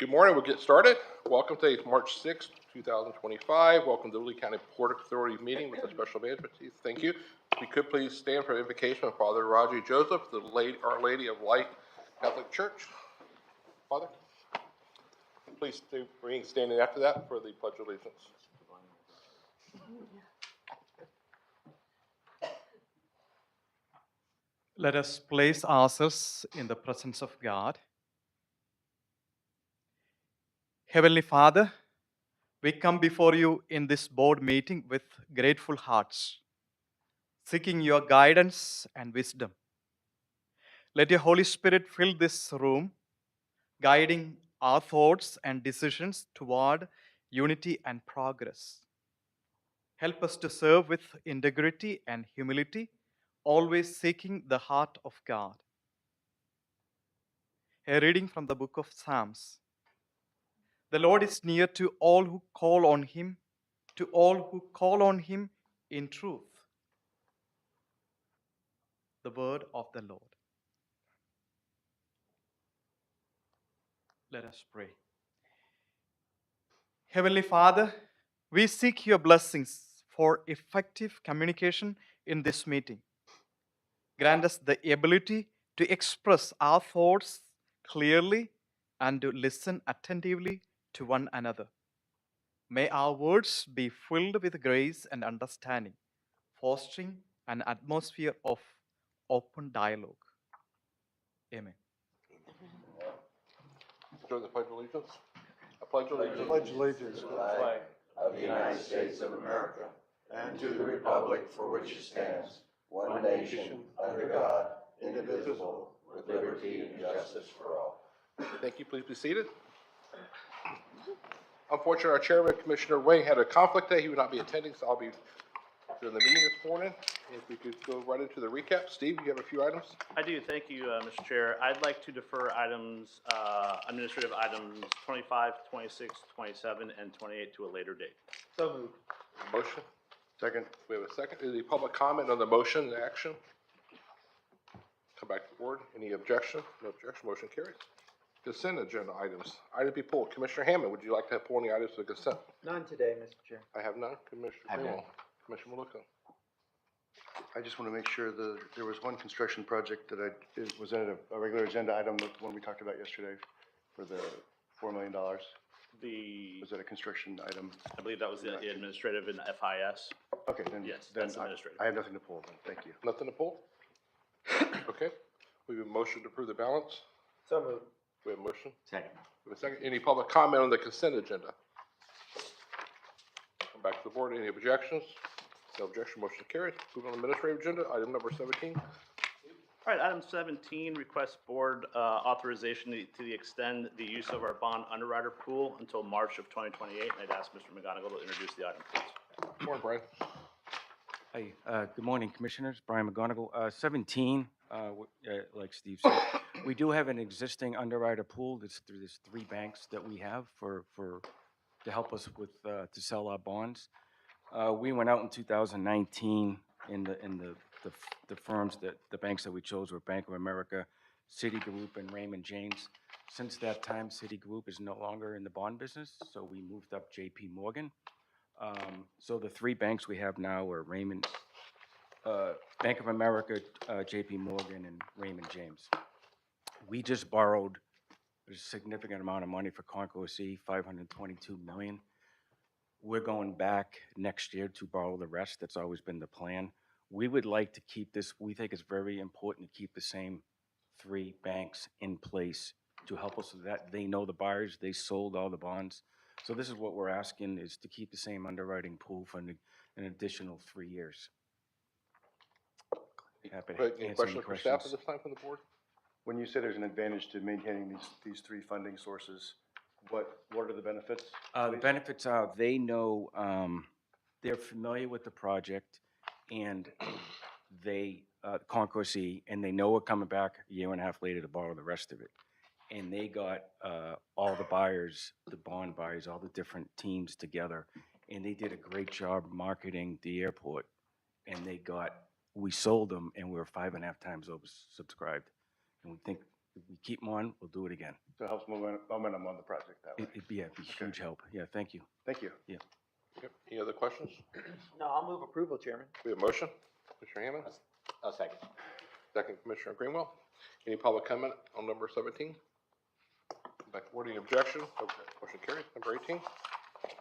Good morning. We'll get started. Welcome. Today is March 6th, 2025. Welcome to the Lee County Port Authority meeting with the Special Management Team. Thank you. If you could please stand for the invocation of Father Roger Joseph, Our Lady of Light Catholic Church. Father, please remain standing after that for the Pledge of Allegiance. Let us place ourselves in the presence of God. Heavenly Father, we come before you in this board meeting with grateful hearts, seeking your guidance and wisdom. Let your Holy Spirit fill this room, guiding our thoughts and decisions toward unity and progress. Help us to serve with integrity and humility, always seeking the heart of God. A reading from the book of Psalms. The Lord is near to all who call on him, in truth. The word of the Lord. Let us pray. Heavenly Father, we seek your blessings for effective communication in this meeting. Grant us the ability to express our thoughts clearly and to listen attentively to one another. May our words be filled with grace and understanding, fostering an atmosphere of open dialogue. Amen. Join the Pledge of Allegiance. I pledge allegiance. Pledge allegiance to the flag of the United States of America and to the republic for which it stands, one nation, under God, indivisible, with liberty and justice for all. Thank you. Please be seated. Unfortunately, our chairman, Commissioner Wing, had a conflict today. He would not be attending, so I'll be doing the meeting this morning. If we could go right into the recap. Steve, you have a few items? I do. Thank you, Mr. Chair. I'd like to defer items, administrative items 25, 26, 27, and 28 to a later date. So moved. Motion. Second. We have a second. Is there public comment on the motion and action? Come back to the board. Any objection? No objection. Motion carries. Consent agenda items. Item be pulled. Commissioner Hammond, would you like to pull any items to consent? None today, Mr. Chair. I have none. Commissioner Greenwald. Commissioner Maluka. I just want to make sure there was one construction project that was in a regular agenda item, the one we talked about yesterday for the $4 million. Was that a construction item? I believe that was the administrative and FIS. Okay, then. Yes, then that's administrative. I have nothing to pull then. Thank you. Nothing to pull? Okay. We have a motion to approve the balance. So moved. We have a motion. Second. We have a second. Any public comment on the consent agenda? Come back to the board. Any objections? No objection. Motion carries. Move on to the administrative agenda. Item number 17. All right, item 17, request board authorization to extend the use of our bond underwriter pool until March of 2028. And I'd ask Mr. McGonigal to introduce the item, please. Good morning, Brian. Hi, good morning, Commissioners. Brian McGonigal. 17, like Steve said, we do have an existing underwriter pool. There's 3 banks that we have to help us with to sell our bonds. We went out in 2019 in the firms the banks that we chose were Bank of America, Citigroup, and Raymond James. Since that time, Citigroup is no longer in the bond business, so we moved up JP Morgan. So the 3 banks we have now are Bank of America, JP Morgan, and Raymond James. We just borrowed a significant amount of money for Concourse E, $522 million. We're going back next year to borrow the rest. That's always been the plan. We would like to keep this. We think it's very important to keep the same 3 banks in place to help us with that. They know the buyers. They sold all the bonds. So this is what we're asking, is to keep the same underwriting pool for an additional 3 years. Happy to Any answer questions any for staff at questions. this time from the board? When you say there's an advantage to maintaining these 3 funding sources, what are the benefits? The benefits are they know, they're familiar with the project, and they, Concourse E, and they know we're coming back a year and a half later to borrow the rest of it. And they got all the buyers, the bond buyers, all the different teams together, and they did a great job marketing the airport. And we sold them, and we were 5.5 times oversubscribed. And we think if we keep them on, we'll do it again. So it helps momentum on the project that way. It'd be a huge help. Yeah, thank you. Thank you. Yep. Any other questions? No, I'll move approval, Chairman. We have a motion. Commissioner Hammond, I'll second. second Commissioner Greenwell. Any public comment on number 17? Back to board, any objection? Okay, motion carries. Number 18?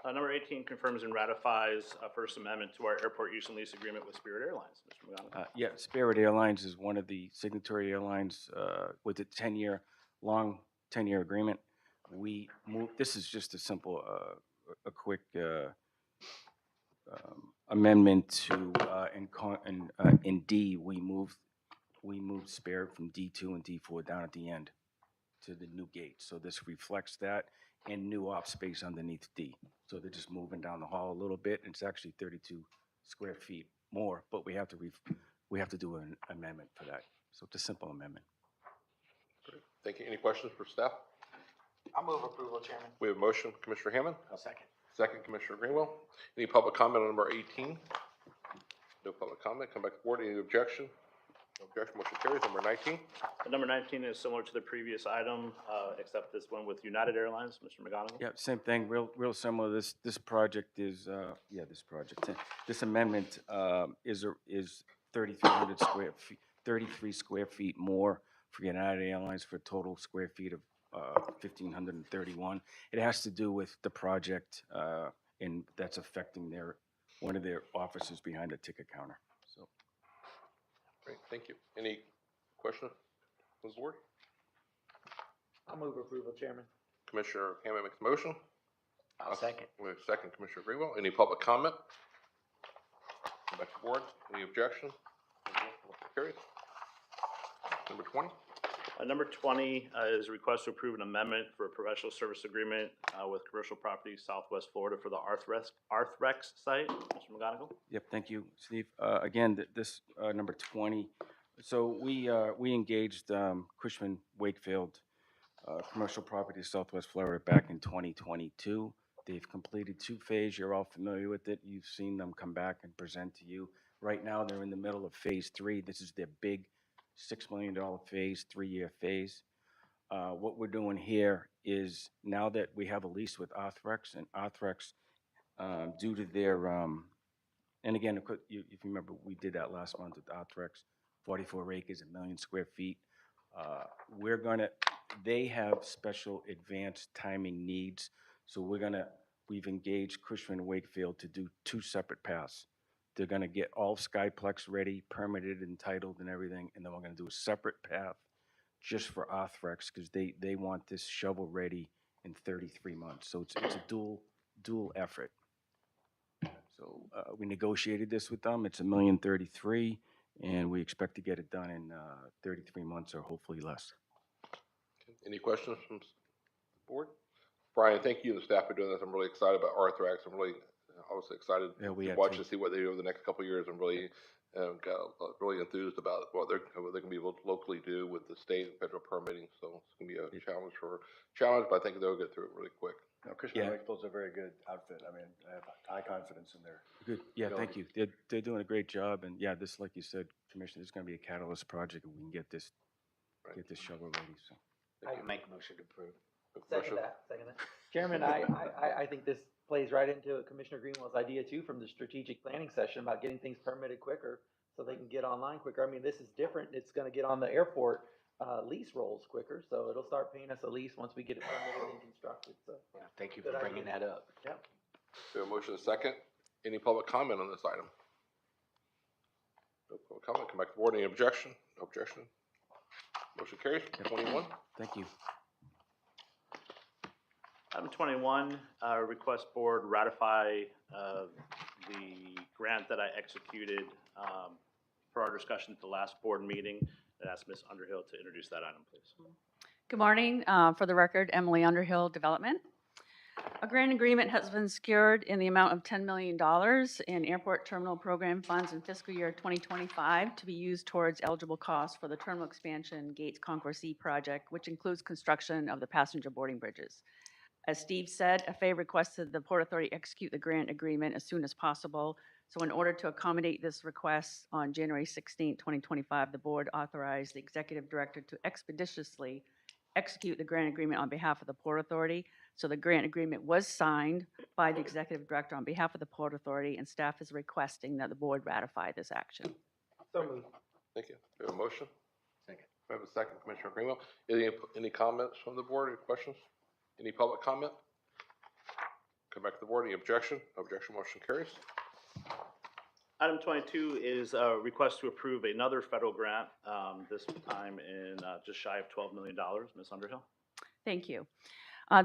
Number 18 confirms and ratifies First Amendment to our airport use and lease agreement with Spirit Airlines. Mr. McGonigal. Yeah, Spirit Airlines is one of the signatory airlines with a long 10-year agreement. We moved, this is just a simple, a quick amendment to, in D, we moved Spirit from D2 and D4 down at the end to the new gate. So this reflects that and new op space underneath D. So they're just moving down the hall a little bit. It's actually 32 square feet more, but we have to do an amendment for that. So it's a simple amendment. Great. Thank you. Any questions for staff? I'll move approval, Chairman. We have a motion. Commissioner Hammond, I'll second. second Commissioner Greenwell. Any public comment on number 18? No public comment. Come back to board. Any objection? No objection. Motion carries. Number 19? Number 19 is similar to the previous item, except this one with United Airlines. Mr. McGonigal. Yeah, same thing, real similar. This project is, this amendment is 3,300 square feet, 33 square feet more for United Airlines for a total square feet of 1,531. It has to do with the project, and that's affecting one of their offices behind the ticket counter, so. Great. Thank you. Any questions from the board? I'll move approval, Chairman. Commissioner Hammond makes a motion. I'll second. We have second Commissioner Greenwell. Any public comment? Come back to board. Any objection? Motion carries. Number 20? Number 20 is a request to approve an amendment for a professional service agreement with Commercial Properties Southwest Florida for the Arthrex site. Mr. McGonigal. Yep, thank you, Steve. Again, this, number 20, so we engaged Cushman Wakefield, Commercial Properties Southwest Florida back in 2022. They've completed 2 phases. You're all familiar with it. You've seen them come back and present to you. Right now, they're in the middle of phase 3. This is their big $6 million phase, 3-year phase. What we're doing here is now that we have a lease with Arthrex, and Arthrex, due to their, and again, if you remember, we did that last month with Arthrex, 44 acres, 1 million square feet. They have special advanced timing needs, so we've engaged Cushman Wakefield to do 2 separate paths. They're gonna get all Skyplex ready, permitted, entitled and everything, and then we're gonna do a separate path just for Arthrex, because they want this shovel ready in 33 months. So it's a dual effort. So we negotiated this with them. It's $1,033,000, and we expect to get it done in 33 months or hopefully less. Any questions from the board? Brian, thank you and the staff for doing this. I'm really excited about Arthrex. I'm really obviously excited Yeah, we to are watch too. and see what they do over the next couple of years. I'm really got really enthused about what they're going to be able to locally do with the state and federal permitting. So it's going to be a challenge, but I think they'll get through it really quick. No, Cushman Yeah. Wakefield's a very good outfit. I mean, I have high confidence in their. Good. Yeah, thank you. They're doing a great job, and yeah, this, like you said, Commissioner, this is gonna be a catalyst project, and we can get this shovel ready, so. I'll make a motion to approve. Second that. Chairman, I think this plays right into Commissioner Greenwell's idea too from the strategic planning session about getting things permitted quicker so they can get online quicker. I mean, this is different. It's gonna get on the airport lease rolls quicker, so it'll start paying us a lease once we get it permitted and constructed, so. Yeah, thank you Good for bringing idea. that up. Yep. We have a motion and a second. Any public comment on this item? No public comment. Come back to board. Any objection? No objection. Motion carries. 21. Thank you. Item 21, request board ratify the grant that I executed for our discussion at the last board meeting. I'd ask Ms. Underhill to introduce that item, please. Good morning. For the record, Emily Underhill, Development. A grant agreement has been secured in the amount of $10 million in airport terminal program funds in fiscal year 2025 to be used towards eligible costs for the terminal expansion Gates Concourse E project, which includes construction of the passenger boarding bridges. As Steve said, FAA requested the Port Authority execute the grant agreement as soon as possible So in order to accommodate this request, on January 16, 2025, the board authorized the executive director to expeditiously execute the grant agreement on behalf of the Port Authority. So the grant agreement was signed by the executive director on behalf of the Port Authority, and staff is requesting that the board ratify this action. So moved. Thank you. Do we have a motion? Second. We have a second, Commissioner Greenwell. Any comments from the board, any questions? Any public comment? Come back to the board, any objection? No objection, motion carries. Item 22 is a request to approve another federal grant, this time in just shy of $12 million. Ms. Underhill? Thank you.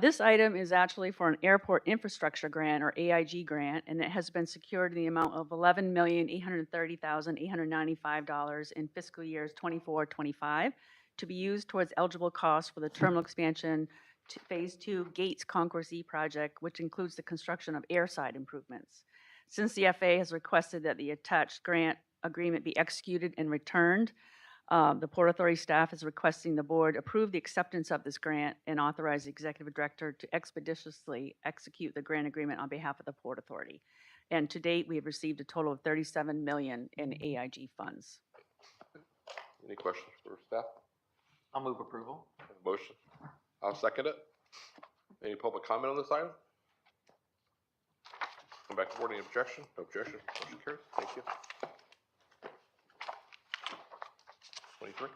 This item is actually for an airport infrastructure grant, or AIG grant, and it has been secured in the amount of $11,830,895 in fiscal years 24-25 to be used towards eligible costs for the terminal expansion to Phase 2 Gates Concourse E project, which includes the construction of airside improvements. Since the FAA has requested that the attached grant agreement be executed and returned, the Port Authority staff is requesting the board approve the acceptance of this grant and authorize the executive director to expeditiously execute the grant agreement on behalf of the Port Authority. And to date, we have received a total of $37 million in AIG funds. Any questions for staff? I'll move approval. Motion. I'll second it. Any public comment on this item? Come back to board, any objection? No objection, motion carries. Thank you. 23.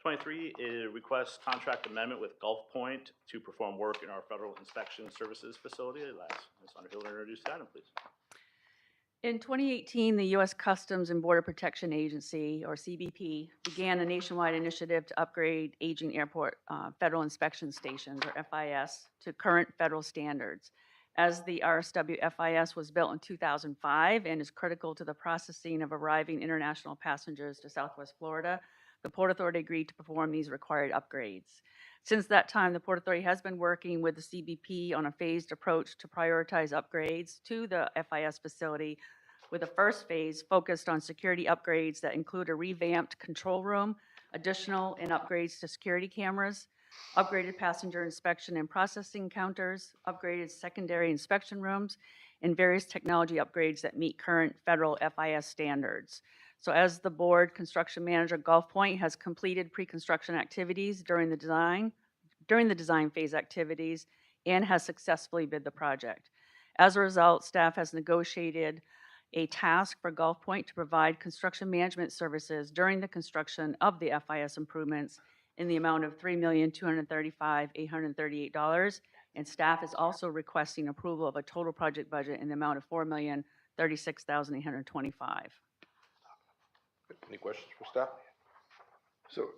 23 is request contract amendment with Gulf Point to perform work in our Federal Inspection Services facility. Ms. Underhill, introduce the item, please. In 2018, the U.S. Customs and Border Protection Agency, or CBP, began a nationwide initiative to upgrade aging airport federal inspection stations, or FIS, to current federal standards. As the RSW FIS was built in 2005 and is critical to the processing of arriving international passengers to Southwest Florida, the Port Authority agreed to perform these required upgrades. Since that time, the Port Authority has been working with the CBP on a phased approach to prioritize upgrades to the FIS facility, with the first phase focused on security upgrades that include a revamped control room, additional and upgrades to security cameras, upgraded passenger inspection and processing counters, upgraded secondary inspection rooms, and various technology upgrades that meet current federal FIS standards. So as the board construction manager, Gulf Point has completed pre-construction activities during the design phase activities and has successfully bid the project. As a result, staff has negotiated a task for Gulf Point to provide construction management services during the construction of the FIS improvements in the amount of $3,235,838, and staff is also requesting approval of a total project budget in the amount of $4,036,825. Any questions for staff? So,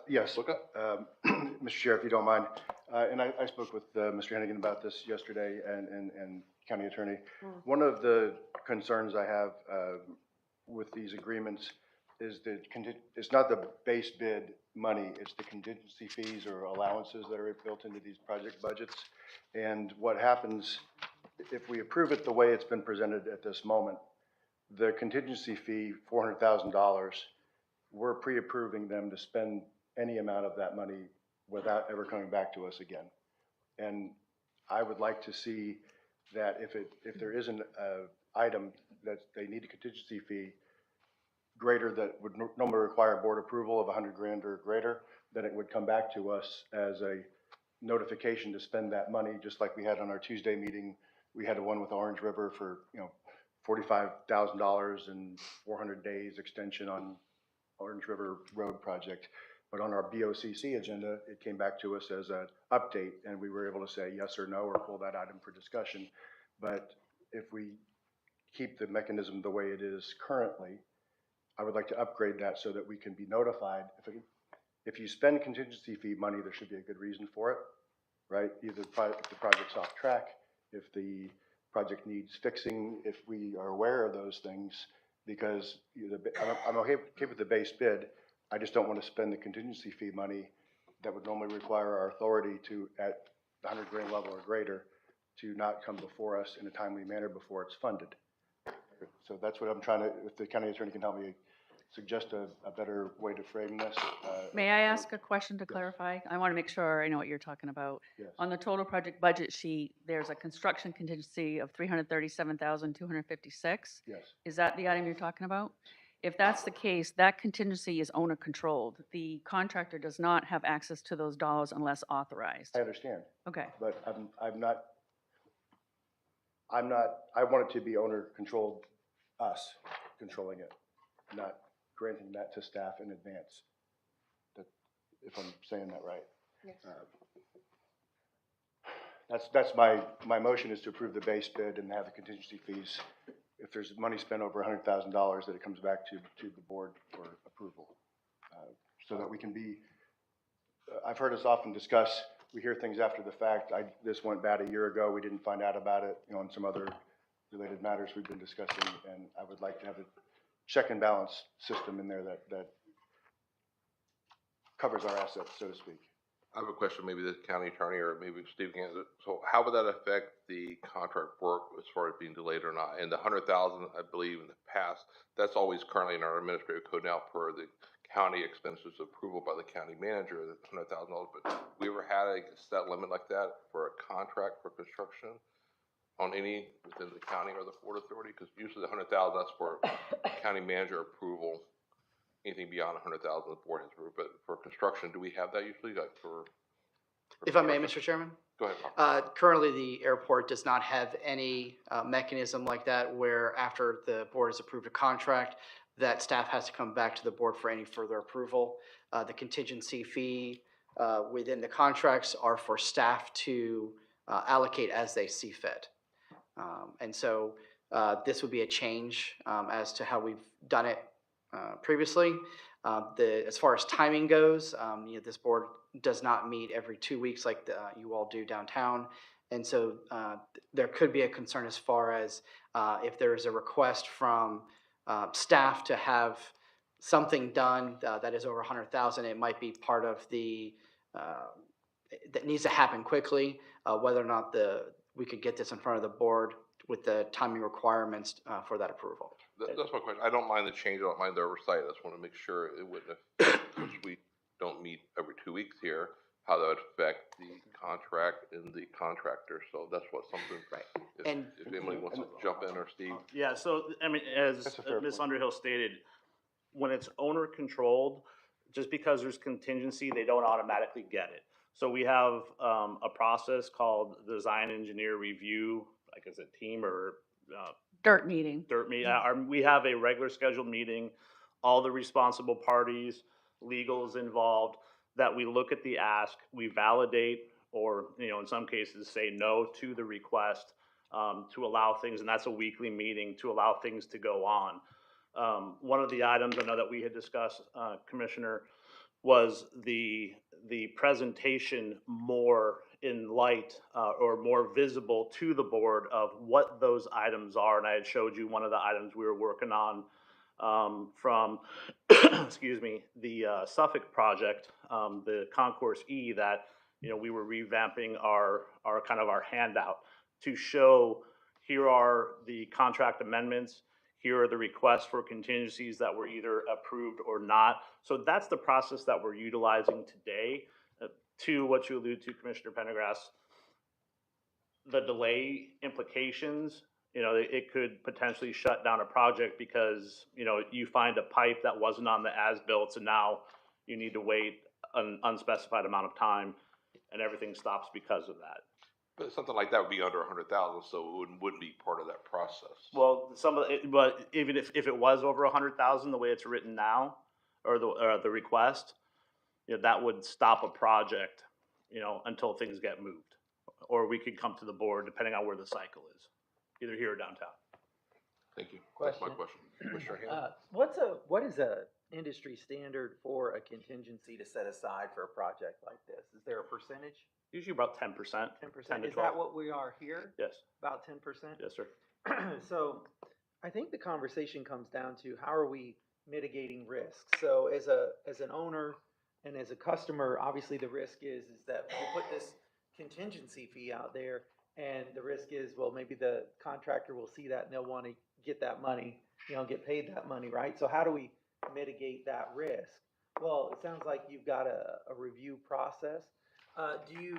yes, Mr. Chair, if you don't mind, and I spoke with Mr. Hennigan about this yesterday and County Attorney. One of the concerns I have with these agreements is that it's not the base bid money, it's the contingency fees or allowances that are built into these project budgets. And what happens, if we approve it the way it's been presented at this moment, the contingency fee, $400,000, we're pre-approving them to spend any amount of that money without ever coming back to us again. And I would like to see that if there is an item that they need a contingency fee greater that would normally require board approval of $100,000 or greater, then it would come back to us as a notification to spend that money, just like we had on our Tuesday meeting. We had one with Orange River for, $45,000 and 400 days extension on Orange River Road project. But on our BOCC agenda, it came back to us as an update, and we were able to say yes or no or pull that item for discussion. But if we keep the mechanism the way it is currently, I would like to upgrade that so that we can be notified. If you spend contingency fee money, there should be a good reason for it, right? Either if the project's off track, if the project needs fixing, if we are aware of those things, because I'm okay with the base bid. I just don't want to spend the contingency fee money that would normally require our authority to, at the $100,000 level or greater, to not come before us in a timely manner before it's funded. So that's what I'm trying to, if the county attorney can help me suggest a better way to frame this. May I ask a question to clarify? I want to make sure I know what you're talking about. Yes. On the total project budget sheet, there's a construction contingency of 337,256. Yes, Is that the item you're talking about? If that's the case, that contingency is owner controlled. The contractor does not have access to those dollars unless authorized. I understand, Okay, but I'm not, I want it to be owner controlled, us controlling it, not granting that to staff in advance. That, if I'm saying that right. That's my motion is to approve the base bid and have the contingency fees. If there's money spent over $100,000, that it comes back to the board for approval. So that we can be, I've heard us often discuss, we hear things after the fact. This went bad a year ago, we didn't find out about it, on some other related matters we've been discussing, and I would like to have a check and balance system in there that covers our assets, so to speak. I have a question, maybe the county attorney or maybe Steve can answer. So how would that affect the contract work as far as being delayed or not? And the 100,000, I believe in the past, that's always currently in our administrative code now per the county expenses approval by the county manager, that's $100,000. But we ever had a set limit like that for a contract for construction on any within the county or the Port Authority? Because usually the 100,000, that's for county manager approval. Anything beyond 100,000, the board has approved. But for construction, do we have that usually, like for If I may, construction? Mr. Chairman, Go ahead, Bob. currently the airport does not have any mechanism like that where after the board has approved a contract, that staff has to come back to the board for any further approval. The contingency fee within the contracts are for staff to allocate as they see fit. And so this would be a change as to how we've done it previously. As far as timing goes, this board does not meet every 2 weeks like you all do downtown. And so there could be a concern as far as if there is a request from staff to have something done that is over 100,000, it might be part of the, that needs to happen quickly, whether or not we could get this in front of the board with the timing requirements for that approval. That's my question. I don't mind the change. I don't mind the oversight. I just want to make sure it wouldn't affect, since we don't meet every 2 weeks here, how that would affect the contract and the contractor. So that's what something, Right. if Emily wants to jump in or Steve. Yeah, so, I mean, as That's a fair Ms. point. Underhill stated, when it's owner controlled, just because there's contingency, they don't automatically get it. So we have a process called design engineer review, like as a team or dirt meeting. dirt meet. We have a regular scheduled meeting, all the responsible parties, legals involved, that we look at the ask, we validate, or, in some cases say no to the request, to allow things, and that's a weekly meeting, to allow things to go on. One of the items I know that we had discussed, Commissioner, was the presentation more in light or more visible to the board of what those items are. And I had showed you one of the items we were working on from, excuse me, the Suffolk project, the Concourse E, that, we were revamping our kind of our handout to show here are the contract amendments, here are the requests for contingencies that were either approved or not. So that's the process that we're utilizing today. To what you allude to, Commissioner Pendergrass, the delay implications, it could potentially shut down a project because, you find a pipe that wasn't on the as-built, and now you need to wait an unspecified amount of time, and everything stops because of that. But something like that would be under 100,000, so it wouldn't be part of that process. Well, but even if it was over 100,000, the way it's written now, or the request, that would stop a project, until things get moved. Or we could come to the board depending on where the cycle is, either here or downtown. Thank you. That's my question. Commissioner Hand? What is a industry standard for a contingency to set aside for a project like this? Is there a percentage? Usually about 10%. 10%? 10 to Is 12. that what we are here? Yes, About 10%? yes, sir. So I think the conversation comes down to how are we mitigating risks? So as an owner and as a customer, obviously the risk is that we put this contingency fee out there, and the risk is, well, maybe the contractor will see that and they'll want to get that money, get paid that money, right? So how do we mitigate that risk? Well, it sounds like you've got a review process. Do you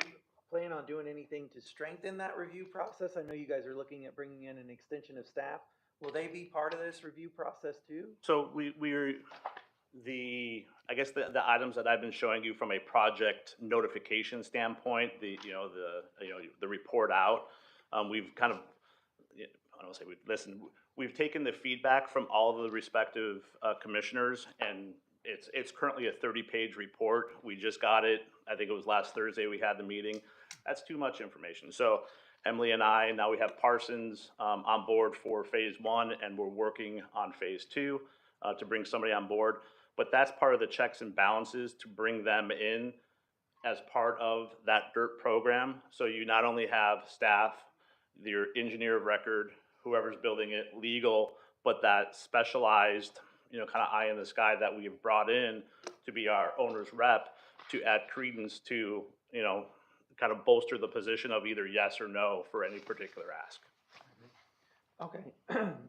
plan on doing anything to strengthen that review process? I know you guys are looking at bringing in an extension of staff. Will they be part of this review process too? So we're, I guess the items that I've been showing you from a project notification standpoint, the report out, we've kind of, I don't want to say we've listened, we've taken the feedback from all of the respective commissioners, and it's currently a 30-page report. We just got it, I think it was last Thursday we had the meeting. That's too much information. So Emily and I, now we have Parsons on board for phase 1, and we're working on phase 2 to bring somebody on board. But that's part of the checks and balances to bring them in as part of that DIRT program. So you not only have staff, your engineer of record, whoever's building it, legal, but that specialized, kind of eye in the sky that we have brought in to be our owner's rep to add credence to, kind of bolster the position of either yes or no for any particular ask. Okay,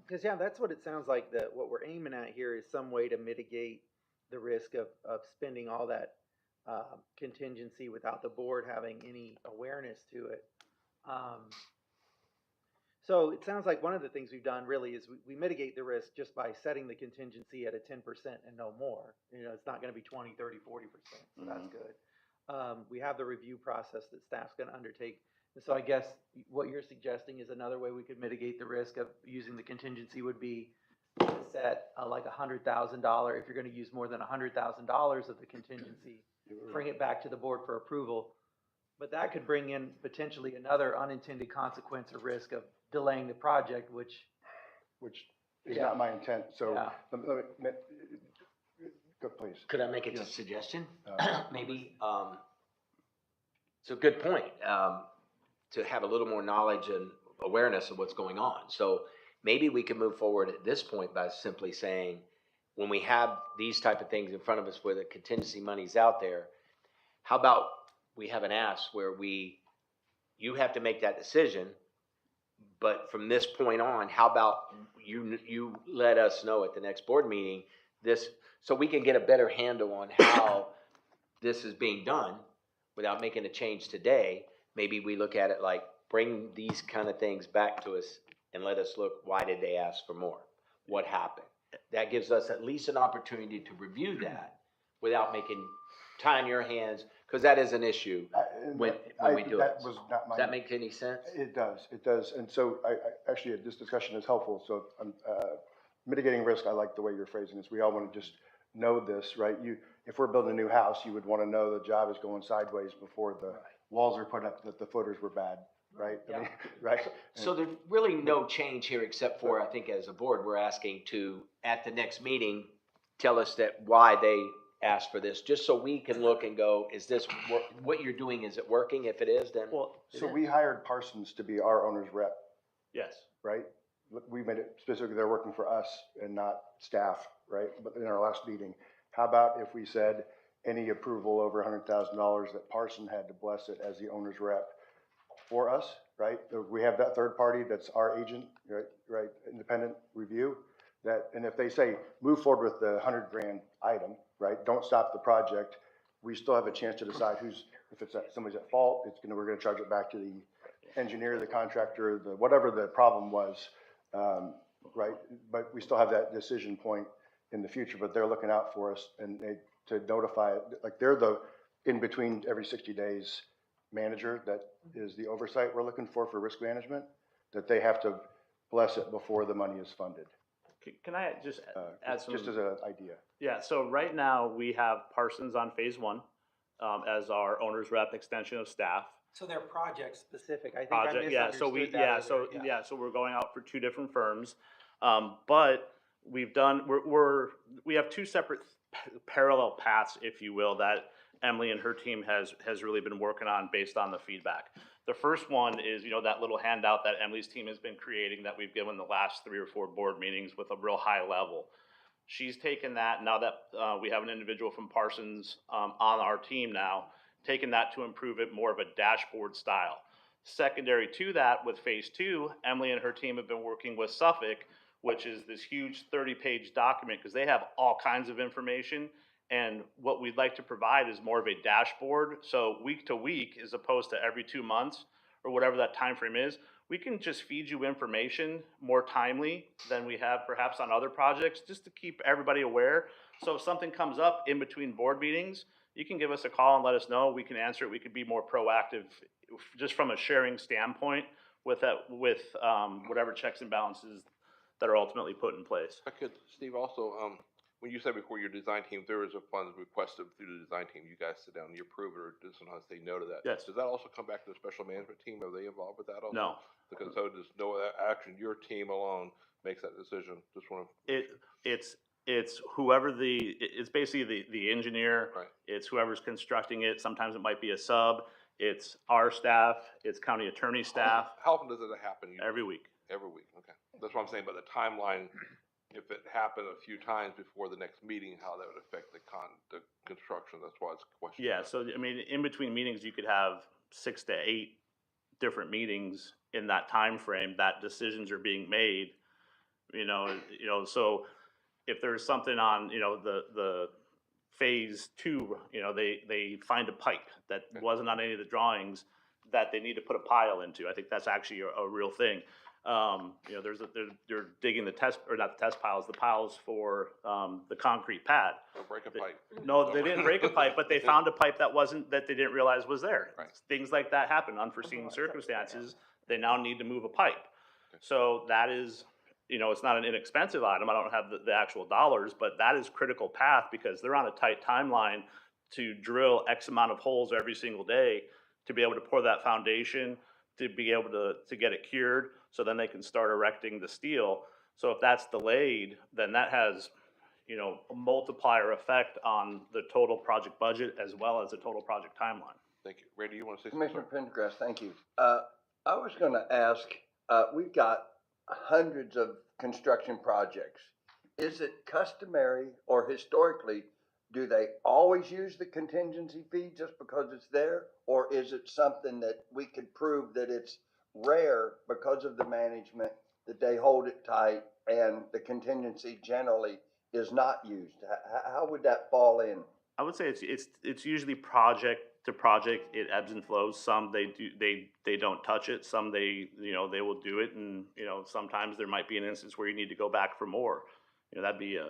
because that's what it sounds like, that what we're aiming at here is some way to mitigate the risk of spending all that contingency without the board having any awareness to it. So it sounds like one of the things we've done really is we mitigate the risk just by setting the contingency at a 10% and no more. It's not going to be 20, 30, 40%, so that's good. We have the review process that staff's going to undertake. And so I guess what you're suggesting is another way we could mitigate the risk of using the contingency would be to set like $100,000. If you're going to use more than $100,000 of the contingency, bring it back to the board for approval. But that could bring in potentially another unintended consequence or risk of delaying the project, which is not my intent, so, Yeah. let me, go, please. Could I make a Yes. suggestion? Maybe, it's a good point, to have a little more knowledge and awareness of what's going on. So maybe we can move forward at this point by simply saying, when we have these type of things in front of us where the contingency money's out there, how about we have an ask where you have to make that decision, but from this point on, how about you let us know at the next board meeting this, so we can get a better handle on how this is being done without making a change today. Maybe we look at it like, bring these kind of things back to us and let us look, why did they ask for more? What happened? That gives us at least an opportunity to review that without tying your hands, because that is an issue when we do it. That was not my. Does that make any sense? It does, and so I actually, this discussion is helpful, so mitigating risk, I like the way you're phrasing this, we all want to just know this, right? If we're building a new house, you would want to know the job is going sideways before the walls are put up, that the footers were bad, right? I mean, right? So there's really no change here except for, I think as a board, we're asking to, at the next meeting, tell us that why they asked for this, just so we can look and go, is this, what you're doing, is it working? If it is, then. Well, So we hired Parsons to be our owner's rep, yes. right? We made it specifically, they're working for us and not staff, right? But in our last meeting, how about if we said any approval over $100,000 that Parson had to bless it as the owner's rep for us, right? We have that third party that's our agent, right? Independent review. And if they say, move forward with the $100,000 item, right? Don't stop the project. We still have a chance to decide if somebody's at fault, we're gonna charge it back to the engineer, the contractor, whatever the problem was, right? But we still have that decision point in the future, but they're looking out for us and to notify it, like they're the in between every 60 days manager that is the oversight we're looking for risk management, that they have to bless it before the money is funded. Can I just add some? Just as an idea. Yeah, so right now we have Parsons on phase 1 as our owner's rep, extension of staff. So they're project specific. I think I Project, misunderstood that earlier. so we're going out for 2 different firms, but we've done we have 2 separate parallel paths, if you will, that Emily and her team has really been working on based on the feedback. The first one is, that little handout that Emily's team has been creating that we've given the last 3 or 4 board meetings with a real high level. She's taken that, now that we have an individual from Parsons on our team now, taken that to improve it more of a dashboard style. Secondary to that, with phase 2, Emily and her team have been working with Suffolk which is this huge 30-page document, because they have all kinds of information. And what we'd like to provide is more of a dashboard. So week to week, as opposed to every 2 months or whatever that time frame is, we can just feed you information more timely than we have perhaps on other projects, just to keep everybody aware. So if something comes up in between board meetings, you can give us a call and let us know. We can answer it. We could be more proactive just from a sharing standpoint with that, with whatever checks and balances that are ultimately put in place. If I could, Steve, also, when you said before your design team, there is a fund requested through the design team, you guys sit down and you approve it, or does sometimes say no to that? Yes. Does that also come back to the special management team? Are they involved with that also? No. Because so there's no action, your team alone makes that decision, just want to. It's whoever it's basically the engineer. Right. It's whoever's constructing it. Sometimes it might be a sub. It's our staff. It's county attorney staff. How often does it happen? Every week. Every week, okay. That's what I'm saying, but the timeline, if it happened a few times before the next meeting, how that would affect the construction, that's why it's a question. Yeah, so I mean, in between meetings, you could have 6 to 8 different meetings in that time frame that decisions are being made. So if there's something on, the phase 2, they find a pipe that wasn't on any of the drawings that they need to put a pile into. I think that's actually a real thing. They're digging the piles for the concrete pad. Don't break a pipe. No, they didn't break a pipe, but they found a pipe that they didn't realize was there. Right. Things like that happen, unforeseen circumstances. They now need to move a pipe. So that is, it's not an inexpensive item. I don't have the actual dollars, but that is critical path because they're on a tight timeline to drill X amount of holes every single day to be able to pour that foundation, to be able to get it cured, so then they can start erecting the steel. So if that's delayed, then that has, a multiplier effect on the total project budget as well as the total project timeline. Thank you. Randy, you want to say something? Commissioner Pendergrass, thank you. I was going to ask, we've got hundreds of construction projects. Is it customary or historically, do they always use the contingency fee just because it's there? Or is it something that we could prove that it's rare because of the management, that they hold it tight and the contingency generally is not used? How would that fall in? I would say it's usually project to project. It ebbs and flows. Some they don't touch it. Some they will do it, and sometimes there might be an instance where you need to go back for more. That'd be a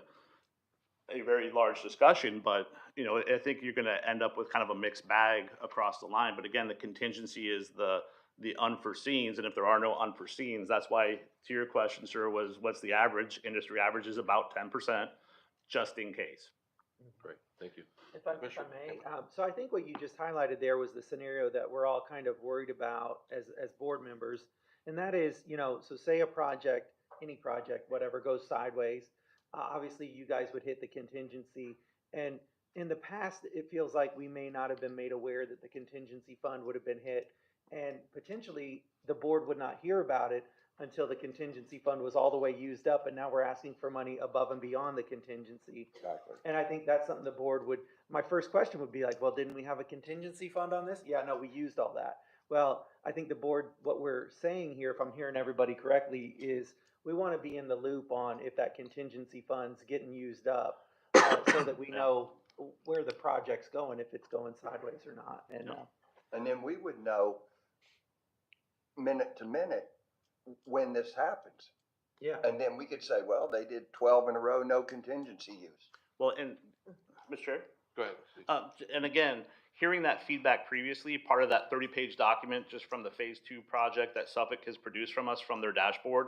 very large discussion, but I think you're going to end up with kind of a mixed bag across the line. But again, the contingency is the unforeseens, and if there are no unforeseens, that's why, to your question, sir, was what's the average? Industry average is about 10%, just in case. Great, thank you. If I may, so I think what you just highlighted there was the scenario that we're all kind of worried about as board members, and that is, so say a project, any project, whatever, goes sideways. Obviously, you guys would hit the contingency, and in the past, it feels like we may not have been made aware that the contingency fund would have been hit, and potentially the board would not hear about it until the contingency fund was all the way used up, and now we're asking for money above and beyond the contingency. Exactly. And I think that's something the board would, my first question would be like, well, didn't we have a contingency fund on this? Yeah, no, we used all that. Well, I think the board, what we're saying here, if I'm hearing everybody correctly, is we want to be in the loop on if that contingency fund's getting used up, so that we know where the project's going, if it's going sideways or not. And then we would know minute to minute when this happens. Yeah. And then we could say, well, they did 12 in a row, no contingency use. Well, and Mr. Chair? Go ahead. And again, hearing that feedback previously, part of that 30-page document just from the Phase 2 project that Suffolk has produced from us from their dashboard,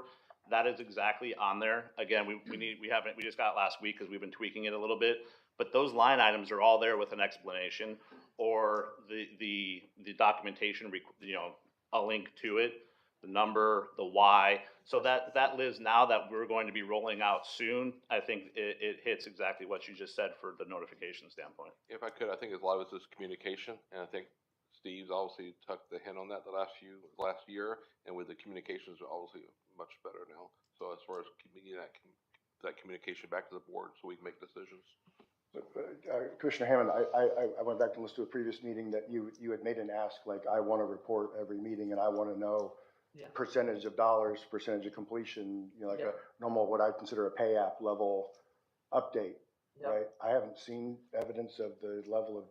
that is exactly on there. Again, we just got it last week because we've been tweaking it a little bit, but those line items are all there with an explanation or the documentation, a link to it, the number, the why. So that lives now that we're going to be rolling out soon. I think it hits exactly what you just said for the notification standpoint. If I could, I think a lot of this is communication, and I think Steve's obviously tucked the hint on that the last year, and with the communications are obviously much better now. So as far as getting that communication back to the board so we can make decisions. Commissioner Hammond, I went back and listened to a previous meeting that you had made an ask, like, I want to report every meeting and I want to know Yeah. percentage of dollars, percentage of completion, you know, like Yep. a normal, what I consider a pay app level update, Yep. right? I haven't seen evidence of the level of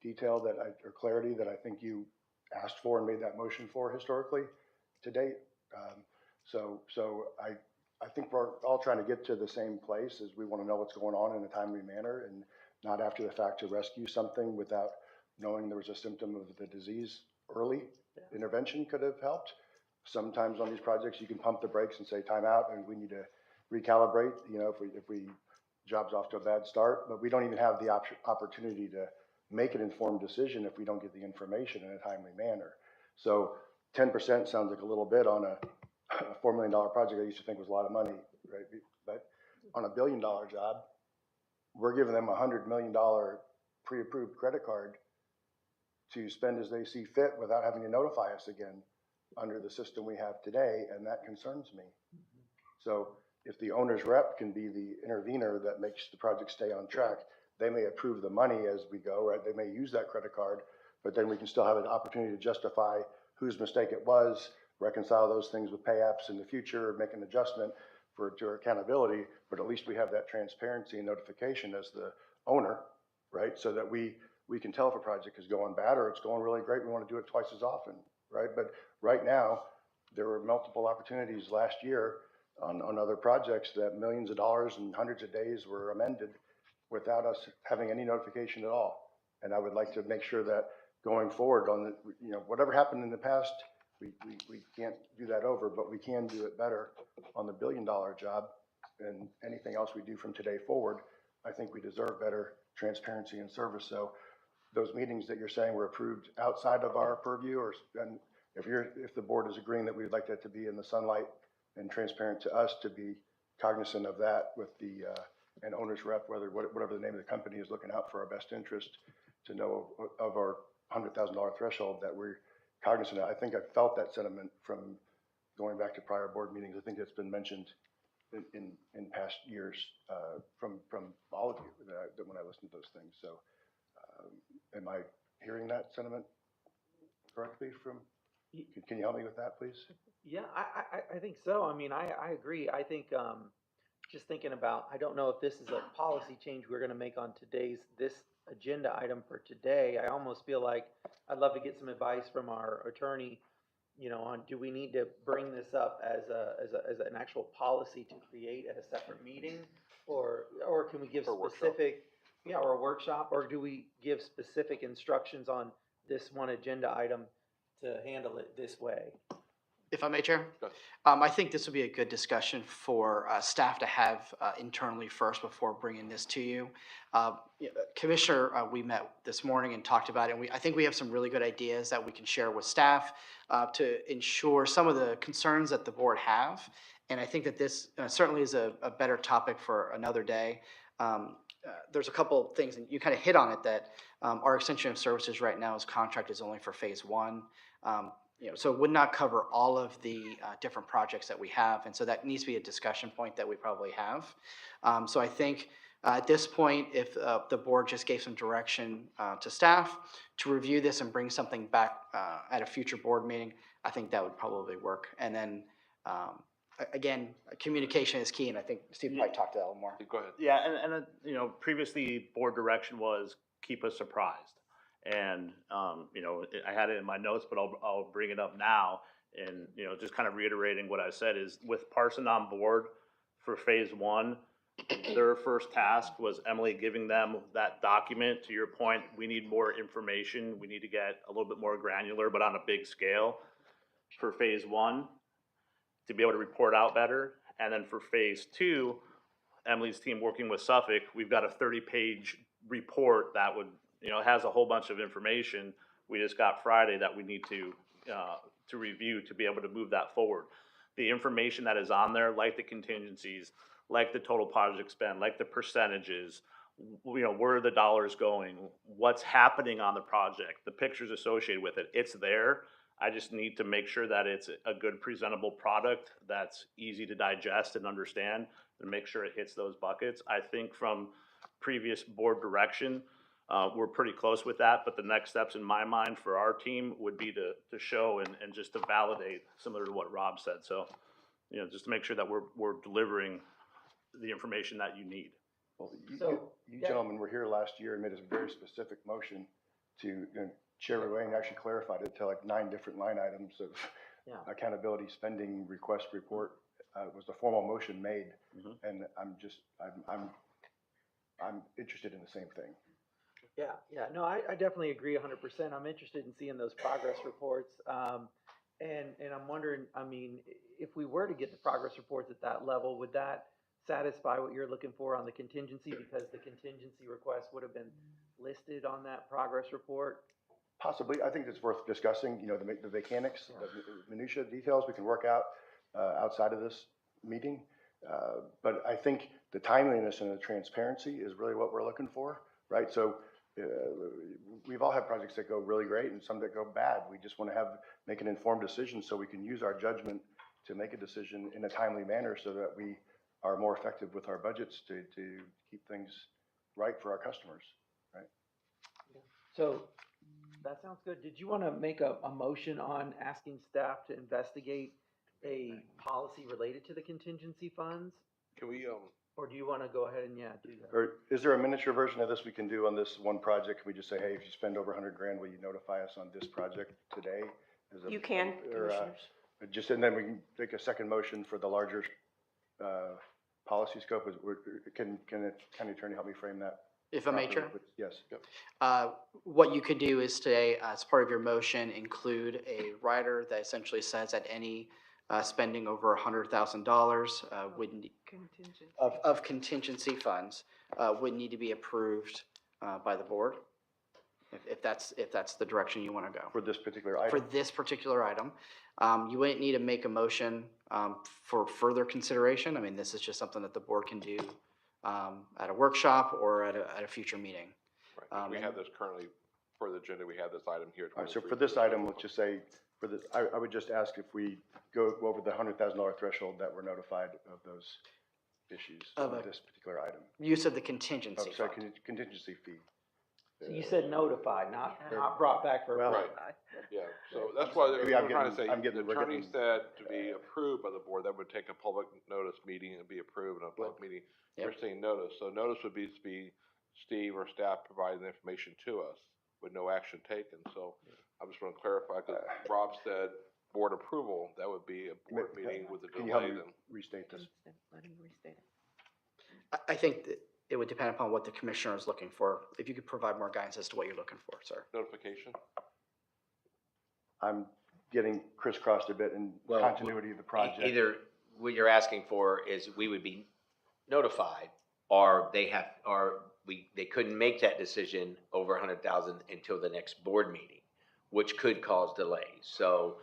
detail or clarity that I think you asked for and made that motion for historically to date. So I think we're all trying to get to the same place, as we want to know what's going on in a timely manner and not after the fact to rescue something without knowing there was a symptom of the disease early. Intervention could have helped. Sometimes on these projects, you can pump the brakes and say time out and we need to recalibrate, you know, if we job's off to a bad start, but we don't even have the opportunity to make an informed decision if we don't get the information in a timely manner. So 10% sounds like a little bit on a $4 million project I used to think was a lot of money, right? But on a $1 billion job, we're giving them a $100 million pre-approved credit card to spend as they see fit without having to notify us again under the system we have today, and that concerns me. So if the owner's rep can be the intervener that makes the project stay on track, they may approve the money as we go, right? They may use that credit card, but then we can still have an opportunity to justify whose mistake it was, reconcile those things with pay apps in the future, make an adjustment to our accountability, but at least we have that transparency and notification as the owner, right? So that we can tell if a project is going bad or it's going really great, we want to do it twice as often, right? But right now, there were multiple opportunities last year on other projects that millions of dollars and hundreds of days were amended without us having any notification at all. And I would like to make sure that going forward on the, you know, whatever happened in the past, we can't do that over, but we can do it better on the $1 billion job. And anything else we do from today forward, I think we deserve better transparency and service. So those meetings that you're saying were approved outside of our purview, or and if the board is agreeing that we'd like that to be in the sunlight and transparent to us, to be cognizant of that with the an owner's rep, whatever the name of the company is, looking out for our best interest, to know of our $100,000 threshold that we're cognizant of. I think I felt that sentiment from going back to prior board meetings. I think it's been mentioned in past years from all of you that when I listen to those things. So am I hearing that sentiment correctly from, can you help me with that, please? Yeah, I think so. I mean, I agree. I think, just thinking about, I don't know if this is a policy change we're gonna make on this agenda item for today. I almost feel like I'd love to get some advice from our attorney, you know, on, do we need to bring this up as an actual policy to create at a separate meeting? Or can we give specific, or a workshop, or do we give specific instructions on this one agenda item to handle it this way? If I may, Chair? Go ahead. I think this would be a good discussion for staff to have internally first before bringing this to you. Commissioner, we met this morning and talked about it, and I think we have some really good ideas that we can share with staff to ensure some of the concerns that the board have. And I think that this certainly is a better topic for another day. There's a couple things, and you kind of hit on it, that our extension of services right now is contract is only for phase 1. You know, so it would not cover all of the different projects that we have, and so that needs to be a discussion point that we probably have. So I think at this point, if the board just gave some direction to staff to review this and bring something back at a future board meeting, I think that would probably work. And then again, communication is key, and I think Steve might talk to that a little more. Go ahead. Yeah, and you know, previously board direction was keep us surprised. And, you know, I had it in my notes, but I'll bring it up now. And, you know, just kind of reiterating what I said is, with Parson on board for phase 1, their first task was Emily giving them that document. To your point, we need more information. We need to get a little bit more granular, but on a big scale for phase 1 to be able to report out better. And then for phase 2, Emily's team working with Suffolk, we've got a 30-page report that would, you know, has a whole bunch of information we just got Friday that we need to review to be able to move that forward. The information that is on there, like the contingencies, like the total project spend, like the percentages, you know, where are the dollars going, what's happening on the project, the pictures associated with it, it's there. I just need to make sure that it's a good presentable product that's easy to digest and understand, and make sure it hits those buckets. I think from previous board direction, We're pretty close with that, but the next steps in my mind for our team would be to show and just to validate, similar to what Rob said. So, you know, just to make sure that we're delivering the information that you need. Well, So, you yeah. gentlemen were here last year and made a very specific motion to, Chair Ruane actually clarified it to like 9 different line items of Yeah. accountability, spending, request, report. Was the formal motion made, Mhm. and I'm interested in the same thing. Yeah, no, I definitely agree 100%. I'm interested in seeing those progress reports. And I'm wondering, I mean, if we were to get the progress reports at that level, would that satisfy what you're looking for on the contingency? Because the contingency request would have been listed on that progress report. Possibly, I think it's worth discussing, the mechanics, the minutia details we can work out outside of this meeting. But I think the timeliness and the transparency is really what we're looking for, right? So we've all had projects that go really great and some that go bad. We just want to make an informed decision so we can use our judgment to make a decision in a timely manner so that we are more effective with our budgets to keep things right for our customers, right? So that sounds good. Did you want to make a motion on asking staff to investigate a policy related to the contingency funds? Can we, Or do you want to go ahead and, do that? Or is there a miniature version of this we can do on this one project? Can we just say, hey, if you spend over 100 grand, will you notify us on this project today? You can, commissioners. And then we can make a second motion for the larger policy scope. Can the county attorney help me frame that? If I may, Chair? properly? Yes. What you could do is today, as part of your motion, include a rider that essentially says that any spending over $100,000 would Contingent. of contingency funds would need to be approved by the board, if that's the direction you want to go. For this particular For item? this particular item, you wouldn't need to make a motion for further consideration. I mean, this is just something that the board can do at a workshop or at a future meeting. right, we have this currently, for the agenda, we have this item here. All right, so for this item, let's just say, I would just ask if we go over the $100,000 threshold that we're notified of those issues Of on a- this particular item. Use of the contingency Sorry, fund. contingency fee. So you said notified, not brought back for. Well, Right, yeah, so that's why Maybe we're trying to say, I'm the getting- attorney said to be approved by the board, that would take a public notice meeting and be approved in a public meeting. Yep. We're saying notice, so notice would be Steve or staff providing the information to us with no action taken, so I just want to clarify, because Rob said board approval, that would be a board meeting with a Can you help delay me then. restate this? Let him restate it. I think that it would depend upon what the commissioner is looking for. If you could provide more guidance as to what you're looking for, sir. Notification? I'm getting crisscrossed a bit in Well, continuity of the project. Either what you're asking for is we would be notified, or they couldn't make that decision over 100,000 until the next board meeting, which could cause delays. So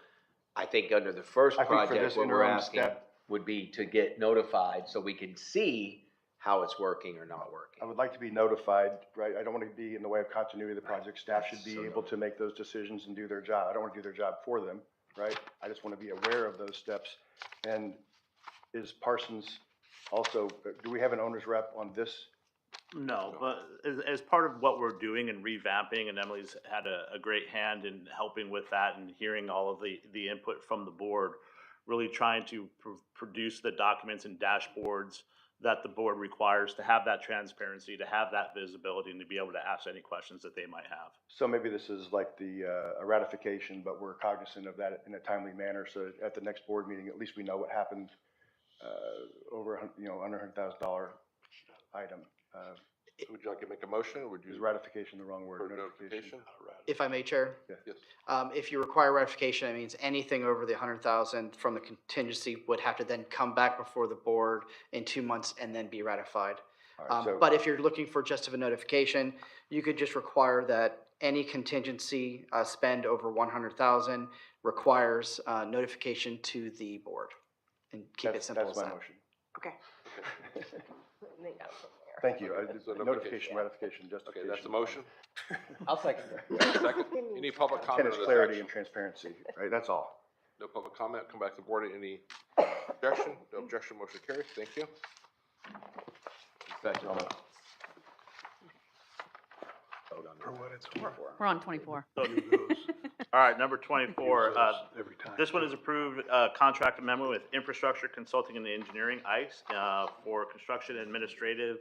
I think under the first I think for project, this what we're interim asking step- would be to get notified so we can see how it's working or not I working. would like to be notified, right? I don't want to be in the way of continuity of the project. Staff should be So able to make those decisions and do their job. I don't want to do their job for them, right? I just want to be aware of those steps. And is Parsons also, do we have an owner's rep on this? No, but as part of what we're doing and revamping, and Emily's had a great hand in helping with that and hearing all of the input from the board, really trying to produce the documents and dashboards that the board requires to have that transparency, to have that visibility, and to be able to ask any questions that they might have. So maybe this is like a ratification, but we're cognizant of that in a timely manner. So at the next board meeting, at least we know what happened over, under $100,000 item. Would you like to make a motion, or would Is you? ratification the wrong word? For notification? If I may, Chair? Yes. If you require ratification, that means anything over the 100,000 from the contingency would have to then come back before the board in 2 months and then be ratified. All right, so- But if you're looking for just of a notification, you could just require that any contingency spend over 100,000 requires notification to the board, and keep it simple as That's my that. motion. Okay. They got it from there. Thank you. So Notification, ratification, Okay, justification. that's the motion. I'll second that. Second, any public And comment it's on this clarity action? and transparency, right? That's all. No public comment, come back to the board, any objection? No objection, motion carries, thank you. We're on 24. So- All right, number 24, this one is approved, contract amendment with Infrastructure Consulting and Engineering, ICE, for construction and administrative,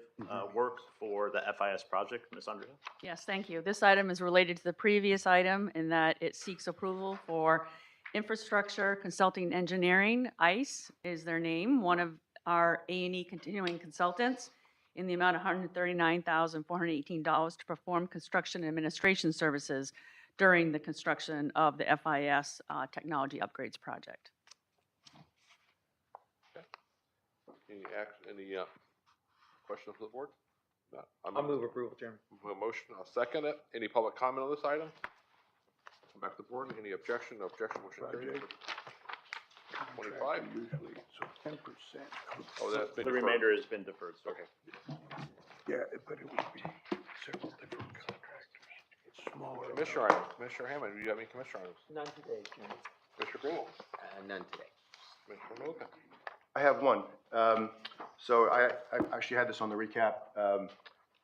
work for the FIS project. Ms. Underhill? Yes, thank you. This item is related to the previous item in that it seeks approval for Infrastructure Consulting Engineering, ICE is their name, one of our A&E continuing consultants, in the amount of $139,418 to perform construction and administration services during the construction of the FIS technology upgrades project. Any questions from the board? No, I'll move approval, Chairman. A motion, I'll second it. Any public comment on this item? Come back to the board. Any objection? No objection, motion carries. 25? Usually, so 10%. Oh, that's been The deferred. remainder has been deferred, sir. Okay. Yeah, but it would be several different contractors. It's smaller. Commissioner items. Commissioner Hammond, do you have any commissioner items? None today, Chairman. Commissioner Greenwald? None today. Commissioner Milliken? I have one. So I actually had this on the recap,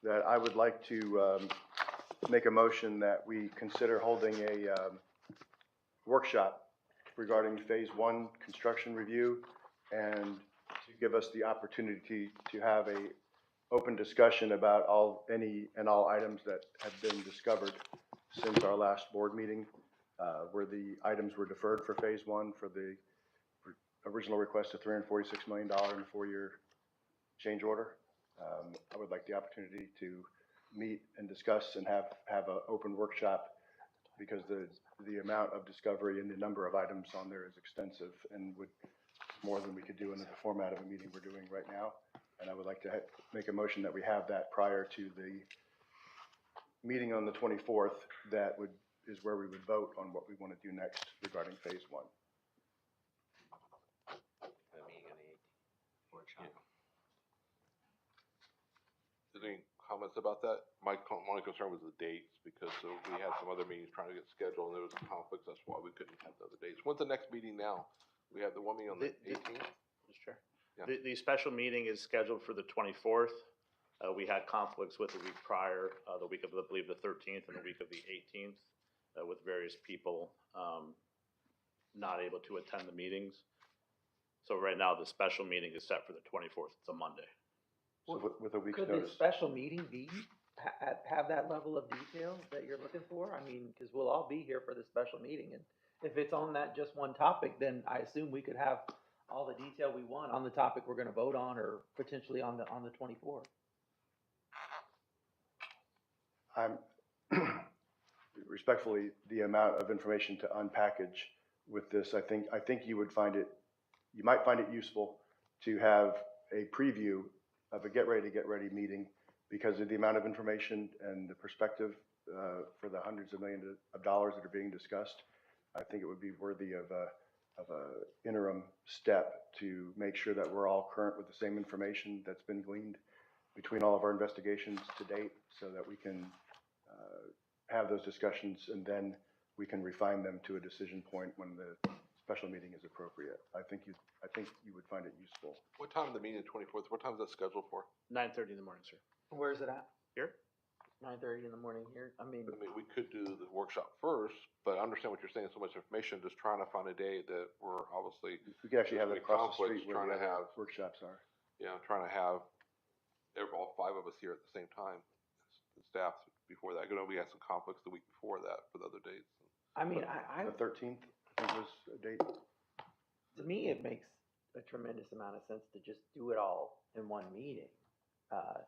that I would like to make a motion that we consider holding a workshop regarding Phase 1 construction review, and to give us the opportunity to have a open discussion about any and all items that have been discovered since our last board meeting, where the items were deferred for Phase 1 for the original request of $346 million in a 4-year change order. I would like the opportunity to meet and discuss and have an open workshop, because the amount of discovery and the number of items on there is extensive and would more than we could do in the format of a meeting we're doing right now. And I would like to make a motion that we have that prior to the meeting on the 24th. That is where we would vote on what we want to do next regarding Phase 1. Any comments about that? My only concern was the dates, because we had some other meetings trying to get scheduled, and there was conflicts. That's why we couldn't have the other dates. When's the next meeting now? We have the one meeting on the 18th? Mr. Chair. Yeah. The special meeting is scheduled for the 24th. We had conflicts with the week prior, the week of, I believe, the 13th and the week of the 18th, with various people not able to attend the meetings. So right now, the special meeting is set for the 24th. It's a Monday. So with a week's Could notice. this special meeting be, have that level of detail that you're looking for? I mean, because we'll all be here for the special meeting, and if it's on that just one topic, then I assume we could have all the detail we want on the topic we're gonna vote on, or potentially on the 24th. I'm respectfully, the amount of information to unpackage with this, I think you might find it useful to have a preview of a get ready meeting, because of the amount of information and the perspective for the hundreds of millions of dollars that are being discussed. I think it would be worthy of a interim step to make sure that we're all current with the same information that's been gleaned between all of our investigations to date, so that we can have those discussions, and then we can refine them to a decision point when the special meeting is appropriate. I think you would find it useful. What time is the meeting, the 24th? What time is that scheduled for? 9:30 in the morning, sir. Where's it at? Here? 9:30 in the morning here? I mean, We could do the workshop first, but I understand what you're saying, so much information, just trying to find a day that we're obviously, We could actually have it across the conflicts street where trying the to other have- workshops are. trying to have all 5 of us here at the same time, the staff before that. We had some conflicts the week before that for the other dates. I mean, The 13th, I think was a date. to me, it makes a tremendous amount of sense to just do it all in one meeting.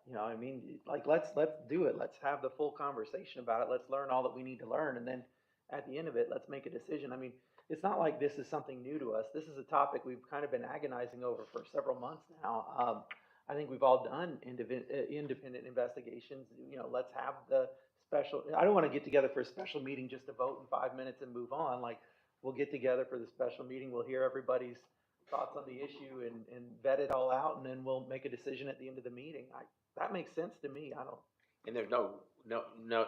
You know what I mean? Like, let's do it. Let's have the full conversation about it. Let's learn all that we need to learn. And then at the end of it, let's make a decision. I mean, it's not like this is something new to us. This is a topic we've kind of been agonizing over for several months now. I think we've all done independent investigations. You know, let's have the special, I don't want to get together for a special meeting just to vote in 5 minutes and move on. Like, we'll get together for the special meeting. We'll hear everybody's thoughts on the issue and vet it all out, and then we'll make a decision at the end of the meeting. That makes sense to me. I don't. And there's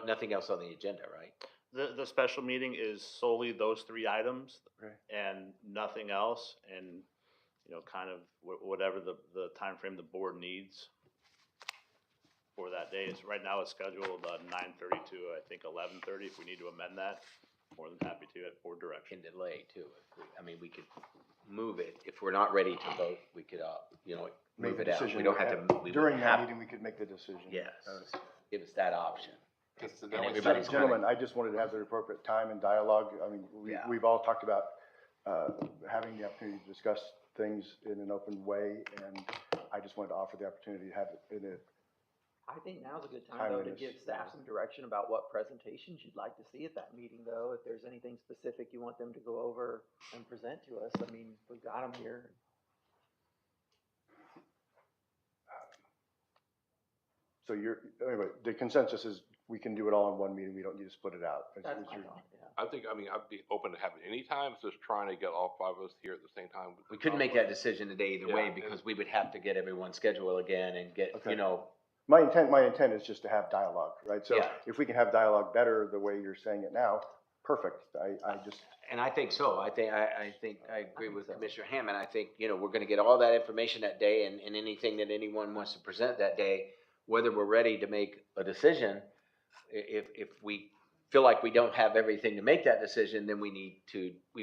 nothing else on the agenda, right? The special meeting is solely those 3 items Okay. and nothing else, and, you know, kind of whatever the timeframe the board needs. for that day. It's, right now it's scheduled 9:30 to, I think, 11:30. If we need to amend that, more than happy to at board direction. Can delay too. We could move it. If we're not ready to vote, we could, Make move the it out. decision. We don't have to. We During wouldn't that have- meeting, we could make the decision. Yes, give us that option. Just And the only everybody's thing- Gentlemen, I just wanted to have the appropriate time and dialogue. I mean, Yeah. we've all talked about having the opportunity to discuss things in an open way, and I just wanted to offer the opportunity to have it in a, I think now's a good time, though, to Timeliness, give staff some direction about what presentations you'd like to see at that meeting, though. If there's anything specific you want them to go over and present to us, I mean, we've got them here. so anyway, the consensus is we can do it all in one meeting. We don't need to split it out. That's my thought, yeah. I'd be open to having any time, it's just trying to get all 5 of us here at the same time. We couldn't make that decision today either way Yeah. because we would have to get everyone's schedule again and get, Okay. you My intent is just to have dialogue, right? So Yeah. if we can have dialogue better the way you're saying it now, perfect. I just, And I think so. I agree with so. Commissioner Hammond. I think, we're gonna get all that information that day and anything that anyone wants to present that day, whether we're ready to make a decision. If we feel like we don't have everything to make that decision, then we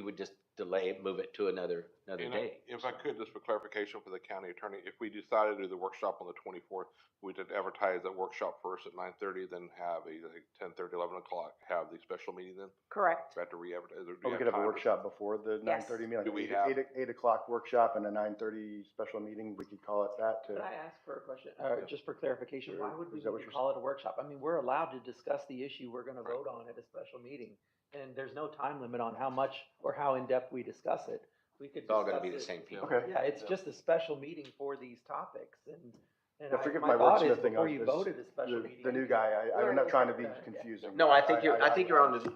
would just delay it, move it to another And day. if I could, just for clarification for the county attorney, if we decided to do the workshop on the 24th, we did advertise that workshop first at 9:30, then have either 10:30, 11 o'clock, have the special meeting then? Correct. We have to re-advertise, or do we you could have have a time? workshop before the Yes. 9:30 meeting. Do we Like have- 8 o'clock workshop and a 9:30 special meeting, we could call it that Could to, I ask for a question, just for clarification, why would we Is that what need to you're call it a workshop? I mean, we're allowed to discuss the issue we're gonna vote on at a special meeting, and there's no time limit on how much or how in-depth we discuss it. We could It's all gonna discuss be the it- same people. okay. Yeah, it's just a special meeting for these topics, and Yeah, forgive my my thought is, wordsmithing before on you this. voted a special meeting. The new guy, I'm not trying to be confusing. No, I think you're on the,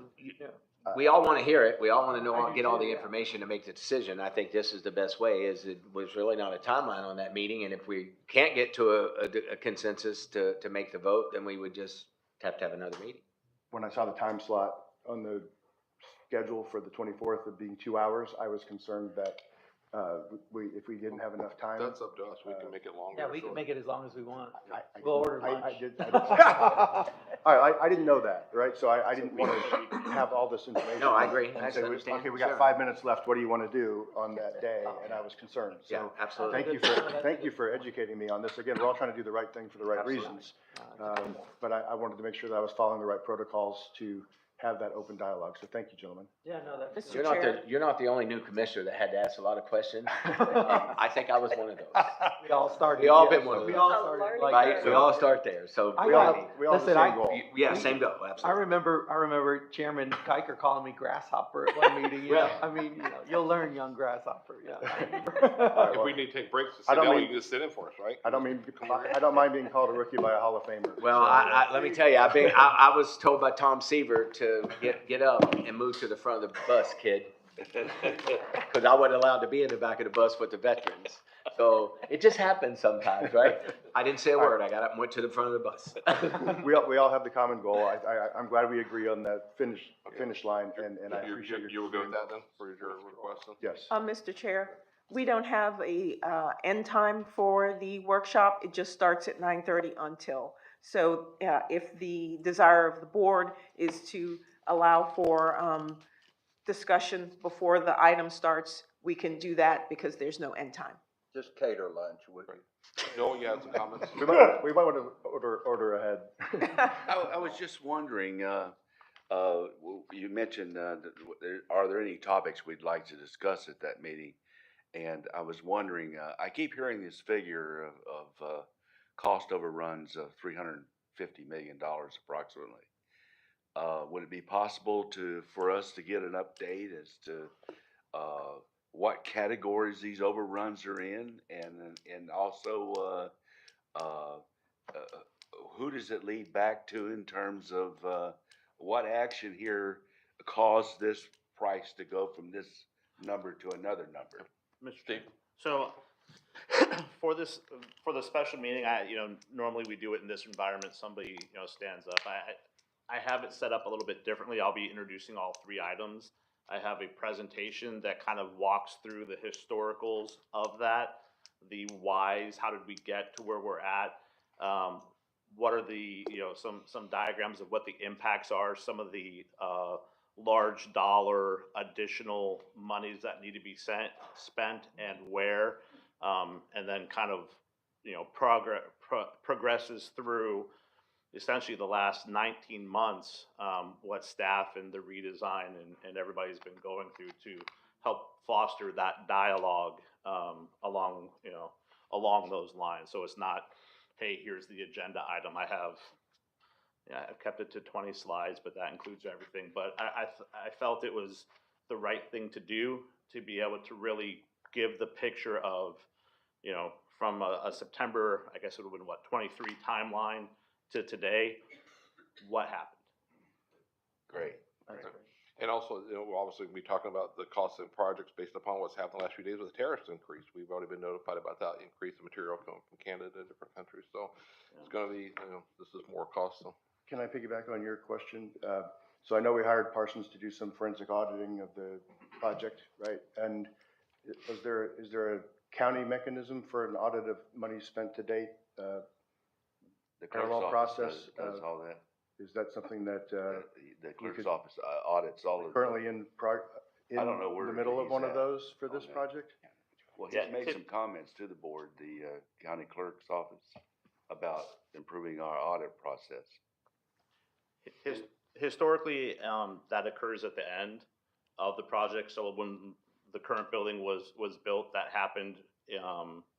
we all wanna hear it. We all wanna know, I do get all too, the yeah. information to make the decision. I think this is the best way, is it was really not a timeline on that meeting, and if we can't get to a consensus to make the vote, then we would just have to have another meeting. When I saw the time slot on the schedule for the 24th of being 2 hours, I was concerned that if we didn't have enough time. That's up to us, we can make it longer. Yeah, or we can shorter. make it as long as we want. I We'll didn't- order I lunch. did- I didn't know that, right? So I didn't want to have all this information. No, I agree. And I say, understand. okay, we Sure. got 5 minutes left, what do you want to do on that day? And I was concerned, Yeah, so absolutely. thank you for educating me on this. Again, we're all trying to do the right thing for the right Absolutely. reasons. But I wanted to make sure that I was following the right protocols to have that open dialogue, so thank you, gentlemen. Yeah, no, that's. Mr. You're not the only new commissioner that had to ask a lot of questions. I think I was one of those. We all started. We all yeah, been one of We those. all A started learning like Right? that. We all start there, so. I We all got- have the listen, same goal. Yeah, same goal, I absolutely. remember Chairman Kiker calling me grasshopper at one meeting, yeah. Really? I mean, you'll learn, young grasshopper, yeah. If we need to take breaks to I sit don't down, mean- you can just sit in for us, right? I don't mind being called a rookie by a Hall of Famer. Well, let me tell you, I was told by Tom Seaver to get up and move to the front of the bus, kid. Cause I wasn't allowed to be in the back of the bus with the veterans. So it just happens sometimes, right? I didn't say a word. I got up and went to the front of the bus. We all have the common goal. I'm glad we agree on that finish line, and I appreciate your. You will go with that then, for your request then? Yes. Mr. Chair, we don't have a, end time for the workshop. It just starts at 9:30 until. So, if the desire of the board is to allow for, discussion before the item starts, we can do that because there's no end time. Just cater lunch, would you? Joel, you had some comments? We might want to order ahead. I was just wondering, you mentioned, are there any topics we'd like to discuss at that meeting? And I was wondering, I keep hearing this figure of cost overruns of $350 million approximately. Would it be possible for us to get an update as to what categories these overruns are in, and also who does it lead back to in terms of what action here caused this price to go from this number to another number? Mr. Steve? So, for the special meeting, normally we do it in this environment, somebody, stands up. I have it set up a little bit differently. I'll be introducing all 3 items. I have a presentation that kind of walks through the historicals of that, the whys, how did we get to where we're at. what are the, some diagrams of what the impacts are, some of the large dollar additional monies that need to be spent and where, and then kind of, progresses through essentially the last 19 months, what staff and the redesign and everybody's been going through to help foster that dialogue along those lines. So it's not, hey, here's the agenda item. I've kept it to 20 slides, but that includes everything. But I felt it was the right thing to do to be able to really give the picture of, from a September, I guess it would have been 23 timeline to today, what happened. Great. And also, we'll obviously be talking about the costs and projects based upon what's happened the last few days with the tariffs increase. We've already been notified about that increase in material coming from Canada and different countries. So it's going to be, this is more cost. So. Can I piggyback on your question? So I know we hired Parsons to do some forensic auditing of the project, right? And is there a county mechanism for an audit of money spent to date? The clerk's parallel office process, does all that. Is that something that The clerk's could- office audits all of the. currently in I don't know where the middle of he's one of at those for on this that. project? Well, Yeah, he's made some comments to the board, the county clerk's office, about improving our audit process. Historically, that occurs at the end of the project. So when the current building was built, that happened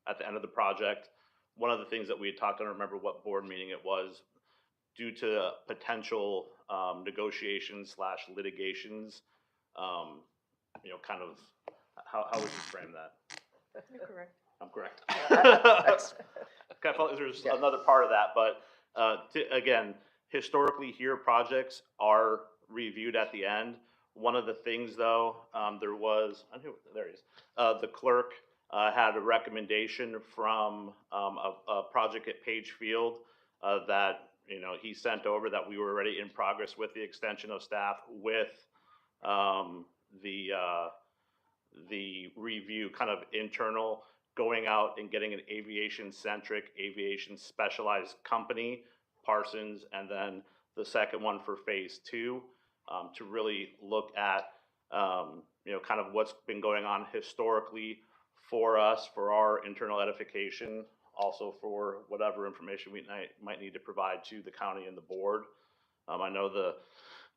at the end of the project. One of the things that we had talked, I don't remember what board meeting it was, due to potential negotiations / litigations, kind of, how would you frame that? You're correct. I'm correct. Thanks. I felt there's another part of that, but again, historically here, projects are reviewed at the end. One of the things though, there he is. The clerk had a recommendation from a project at Page Field that he sent over, that we were already in progress with the extension of staff with the review, kind of internal, going out and getting an aviation-centric, aviation-specialized company, Parsons, and then the second one for phase 2, to really look at, kind of what's been going on historically for us, for our internal edification, also for whatever information we might need to provide to the county and the board. I know the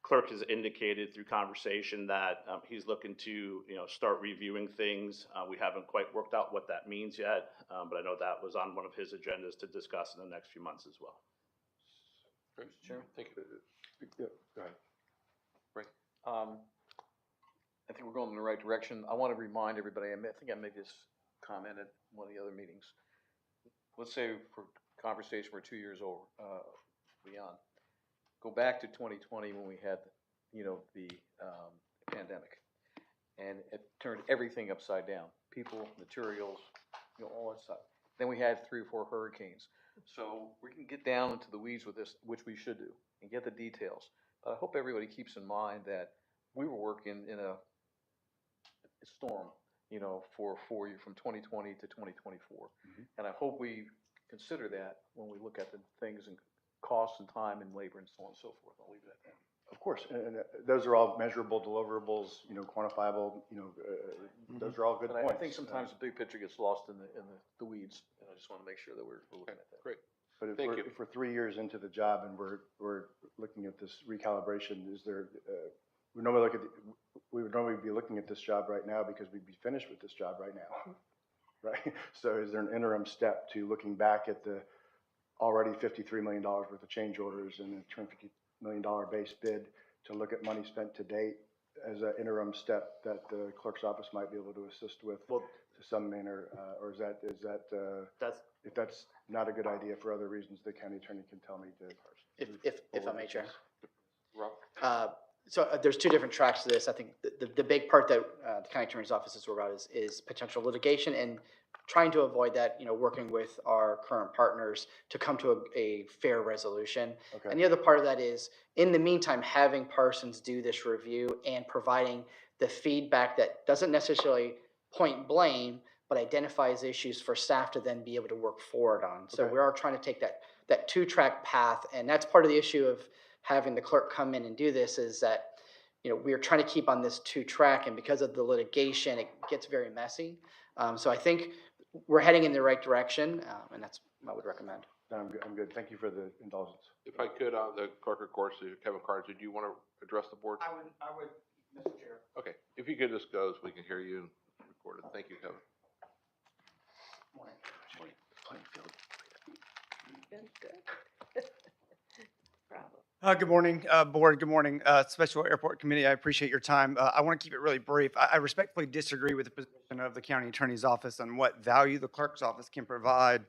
clerk has indicated through conversation that he's looking to, start reviewing things. We haven't quite worked out what that means yet, but I know that was on one of his agendas to discuss in the next few months as well. Great. Chairman, thank you. Yeah, go ahead. I think we're going in the right direction. I want to remind everybody, I think I made this comment at one of the other meetings. Let's say for conversation, we're 2 years over, beyond. Go back to 2020 when we had, the pandemic. And it turned everything upside down. People, materials, all that stuff. Then we had 3 or 4 hurricanes. So we can get down into the weeds with this, which we should do, and get the details. But I hope everybody keeps in mind that we were working in a storm, for 4 years, from 2020 to 2024. And I hope we consider that when we look at the things and costs and time and labor and so on and so forth. I'll leave it at that. Of course, and those are all measurable deliverables, quantifiable, those are all good But points. I think sometimes the big picture gets lost in the weeds, and I just want to make sure that we're looking at that. Great. But if Thank we're, you. if we're 3 years into the job and we're looking at this recalibration, is there, we would normally be looking at this job right now because we'd be finished with this job right now, right? So is there an interim step to looking back at the already $53 million worth of change orders and a $250 million base bid to look at money spent to date as an interim step that the clerk's office might be able to assist with to some manner, or is that if that's not a good idea for other reasons, the county attorney can tell me to. If I may, Chair. Rob? So there's 2 different tracks to this. I think the big part that the county attorney's office is worried about is potential litigation and trying to avoid that, working with our current partners to come to a fair resolution. Okay. And the other part of that is, in the meantime, having Parsons do this review and providing the feedback that doesn't necessarily point blame, but identifies issues for staff to then be able to work forward on. So Okay. we are trying to take that that two-track path. And that's part of the issue of having the clerk come in and do this, is that, we're trying to keep on this two-track, and because of the litigation, it gets very messy. So I think we're heading in the right direction, and that's what I would recommend. No, I'm good. Thank you for the indulgence. If I could, the clerk of course, Kevin Carter, did you want to address the board? I would, Mr. Chair. Okay, if you could just go so we can hear you and record it. Thank you, Kevin. Good morning, board. Good morning, Special Airport Committee. I appreciate your time. I want to keep it really brief. I respectfully disagree with the position of the County Attorney's Office on what value the Clerk's Office can provide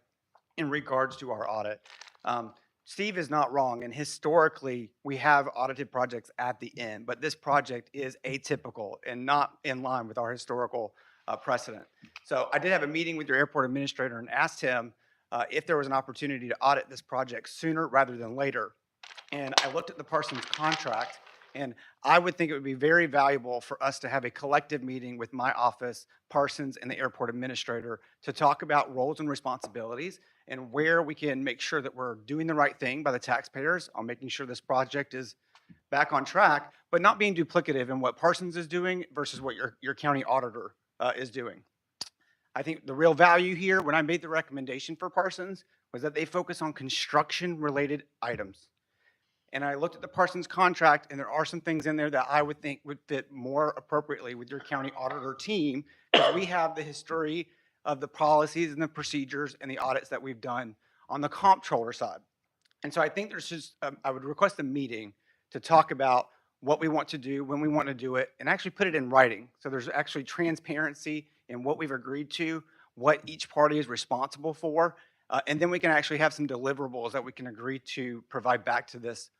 in regards to our audit. Steve is not wrong, and historically, we have audited projects at the end, but this project is atypical and not in line with our historical precedent. So I did have a meeting with your airport administrator and asked him if there was an opportunity to audit this project sooner rather than later. And I looked at the Parsons contract, and I would think it would be very valuable for us to have a collective meeting with my office, Parsons, and the airport administrator to talk about roles and responsibilities and where we can make sure that we're doing the right thing by the taxpayers on making sure this project is back on track, but not being duplicative in what Parsons is doing versus what your county auditor is doing. I think the real value here, when I made the recommendation for Parsons, was that they focus on construction-related items. And I looked at the Parsons contract, and there are some things in there that I would think would fit more appropriately with your county auditor team, because we have the history of the policies and the procedures and the audits that we've done on the comptroller side. And so I think there's just, I would request a meeting to talk about what we want to do, when we want to do it, and actually put it in writing. So there's actually transparency in what we've agreed to, what each party is responsible for, and then we can actually have some deliverables that we can agree to provide back to this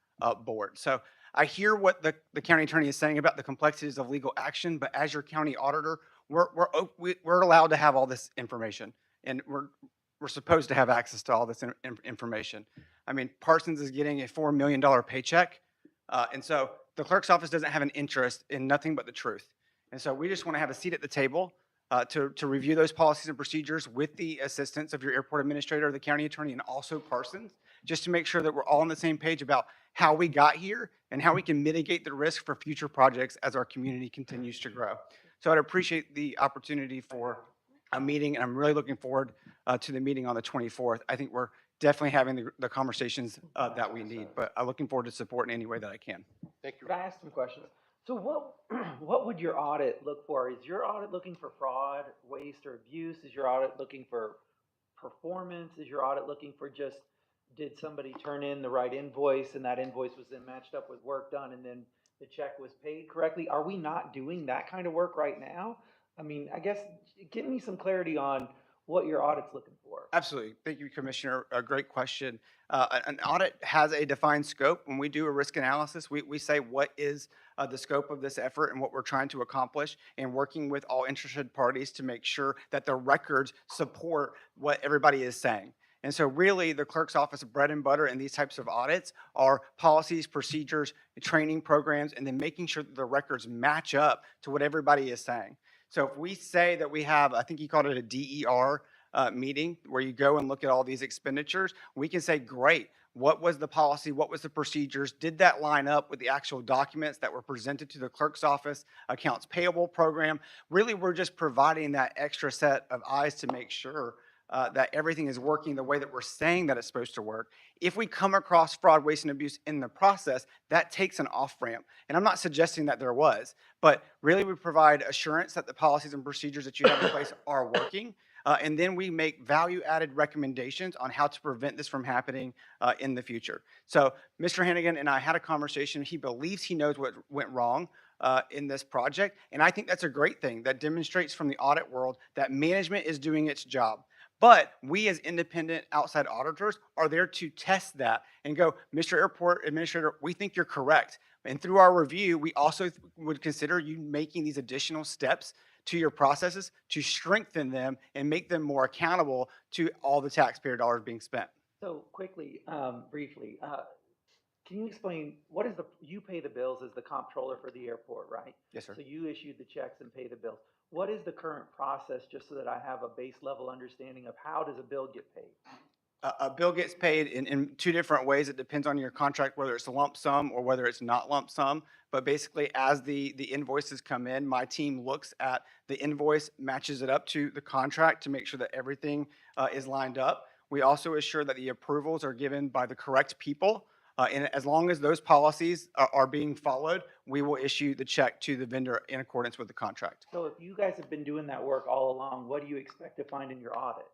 board. So I hear what the county attorney is saying about the complexities of legal action, but as your county auditor, we're allowed to have all this information, and we're supposed to have access to all this information. I mean, Parsons is getting a $4 million paycheck, and so the clerk's office doesn't have an interest in nothing but the truth. And so we just want to have a seat at the table to review those policies and procedures with the assistance of your airport administrator, the county attorney, and also Parsons, just to make sure that we're all on the same page about how we got here and how we can mitigate the risk for future projects as our community continues to grow. So I'd appreciate the opportunity for a meeting, and I'm really looking forward to the meeting on the 24th. I think we're definitely having the conversations that we need, but I'm looking forward to support in any way that I can. Thank you. Could I ask some questions? So what would your audit look for? Is your audit looking for fraud, waste, or abuse? Is your audit looking for performance? Is your audit looking for just, did somebody turn in the right invoice and that invoice was then matched up with work done and then the check was paid correctly? Are we not doing that kind of work right now? I mean, I guess give me some clarity on what your audit's looking for. Absolutely. Thank you, Commissioner. A great question. An audit has a defined scope. When we do a risk analysis, we say what is the scope of this effort and what we're trying to accomplish, and working with all interested parties to make sure that the records support what everybody is saying. And so really the clerk's office bread and butter in these types of audits are policies, procedures, training programs, and then making sure that the records match up to what everybody is saying. So if we say that we have, I think you called it a DER meeting, where you go and look at all these expenditures, we can say, great, what was the policy, what was the procedures, did that line up with the actual documents that were presented to the clerk's office, accounts payable program? Really, we're just providing that extra set of eyes to make sure that everything is working the way that we're saying that it's supposed to work. If we come across fraud, waste, and abuse in the process, that takes an off-ramp. And I'm not suggesting that there was, but really we provide assurance that the policies and procedures that you have in place are working. And then we make value-added recommendations on how to prevent this from happening in the future. So Mr. Hannigan and I had a conversation. He believes he knows what went wrong in this project. And I think that's a great thing that demonstrates from the audit world that management is doing its job. But we as independent outside auditors are there to test that and go, Mr. Airport Administrator, we think you're correct. And through our review, we also would consider you making these additional steps to your processes to strengthen them and make them more accountable to all the taxpayer dollars being spent. So quickly, briefly, can you explain, what is you pay the bills as the comptroller for the airport, right? Yes, sir. So you issue the checks and pay the bills. What is the current process, just so that I have a base level understanding of how does a bill get paid? A bill gets paid in two different ways. It depends on your contract, whether it's a lump sum or whether it's not lump sum. But basically, as the invoices come in, my team looks at the invoice, matches it up to the contract to make sure that everything is lined up. We also assure that the approvals are given by the correct people. And as long as those policies are being followed, we will issue the check to the vendor in accordance with the contract. So if you guys have been doing that work all along, what do you expect to find in your audit?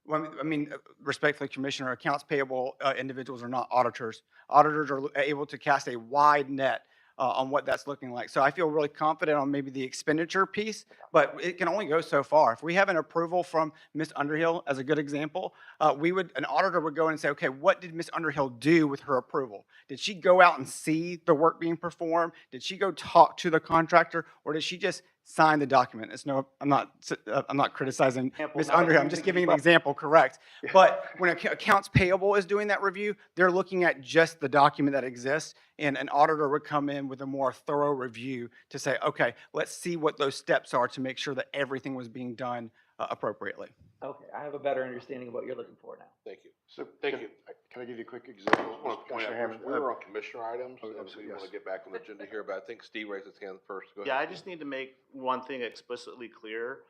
Well, I mean, respectfully, Commissioner, accounts payable individuals are not auditors. Auditors are able to cast a wide net on what that's looking like. So I feel really confident on maybe the expenditure piece, but it can only go so far. If we have an approval from Ms. Underhill, as a good example, an auditor would go in and say, okay, what did Ms. Underhill do with her approval? Did she go out and see the work being performed? Did she go talk to the contractor, or did she just sign the document? I'm not criticizing Ms. Underhill. I'm just giving an example, correct? But when accounts payable is doing that review, they're looking at just the document that exists, and an auditor would come in with a more thorough review to say, okay, let's see what those steps are to make sure that everything was being done appropriately. Okay, I have a better understanding of what you're looking for now. Thank you. So Thank you. Can I give you a quick example? I want to point Commissioner out, Hammond? we were on commissioner items, Oh, so absolutely, we want yes. to get back on the agenda here, but I think Steve raised his hand first. Go Yeah, I ahead, just need to make one thing explicitly clear.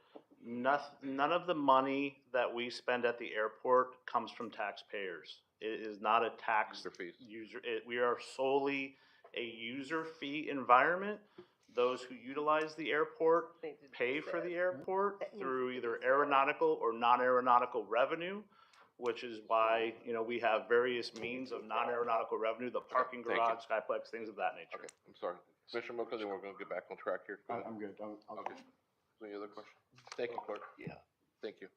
None of the money that we spend at the airport comes from taxpayers. It is not a tax user, we are solely a user fee environment. Those who utilize the airport pay for the airport through either aeronautical or non-aeronautical revenue, which is why, we have various means of non-aeronautical revenue, the parking thank you. garage, Skyplex, things of that nature. Okay, I'm sorry. Commissioner Mocha, then we're going to get back on track here. Go ahead. I'm good. Okay. Any other questions? Thank you, clerk. Yeah. Thank you.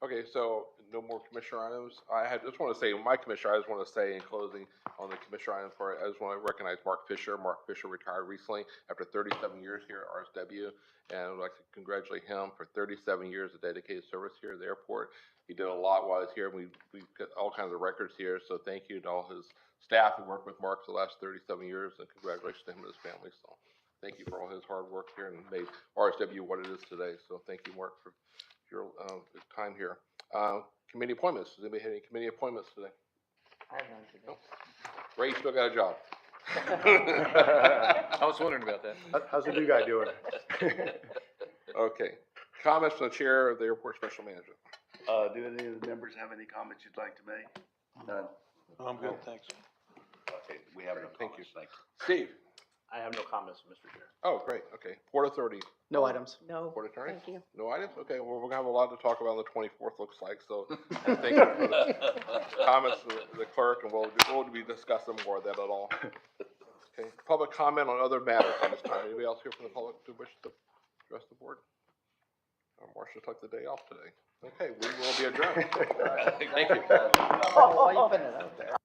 Okay, so no more commissioner items. I just want to say, my commissioner, I just want to say in closing on the commissioner item part, I just want to recognize Mark Fisher. Mark Fisher retired recently after 37 years here at RSW, and I'd like to congratulate him for 37 years of dedicated service here at the airport. He did a lot while he was here. We've got all kinds of records here, so thank you to all his staff who worked with Mark for the last 37 years, and congratulations to him and his family. So thank you for all his hard work here and made RSW what it is today. So thank you, Mark, for your time here. Committee appointments. Does anybody have any committee appointments today? I have none today. Ray, you still got a job. I was wondering about that. How's the new guy doing? Okay. Comments from the chair of the airport special manager. Do any of the members have any comments you'd like to make? None. I'm good, thanks. Okay, we have no Thank you. comments, thank you. Steve. I have no comments, Mr. Chair. Oh, great. Okay. Port Authority. No items. No, Port Attorney. thank you. No items? Okay, well, we're gonna have a lot to talk about on the 24th, looks like, so thank you for the comments of the clerk, and we'll be discussing more of that at all. Okay, public comment on other matters at this time. Anybody else here from the public who wish to address the board? Marcia took the day off today. Okay, we will be adjourned. Thank you. Oh, you put it out there.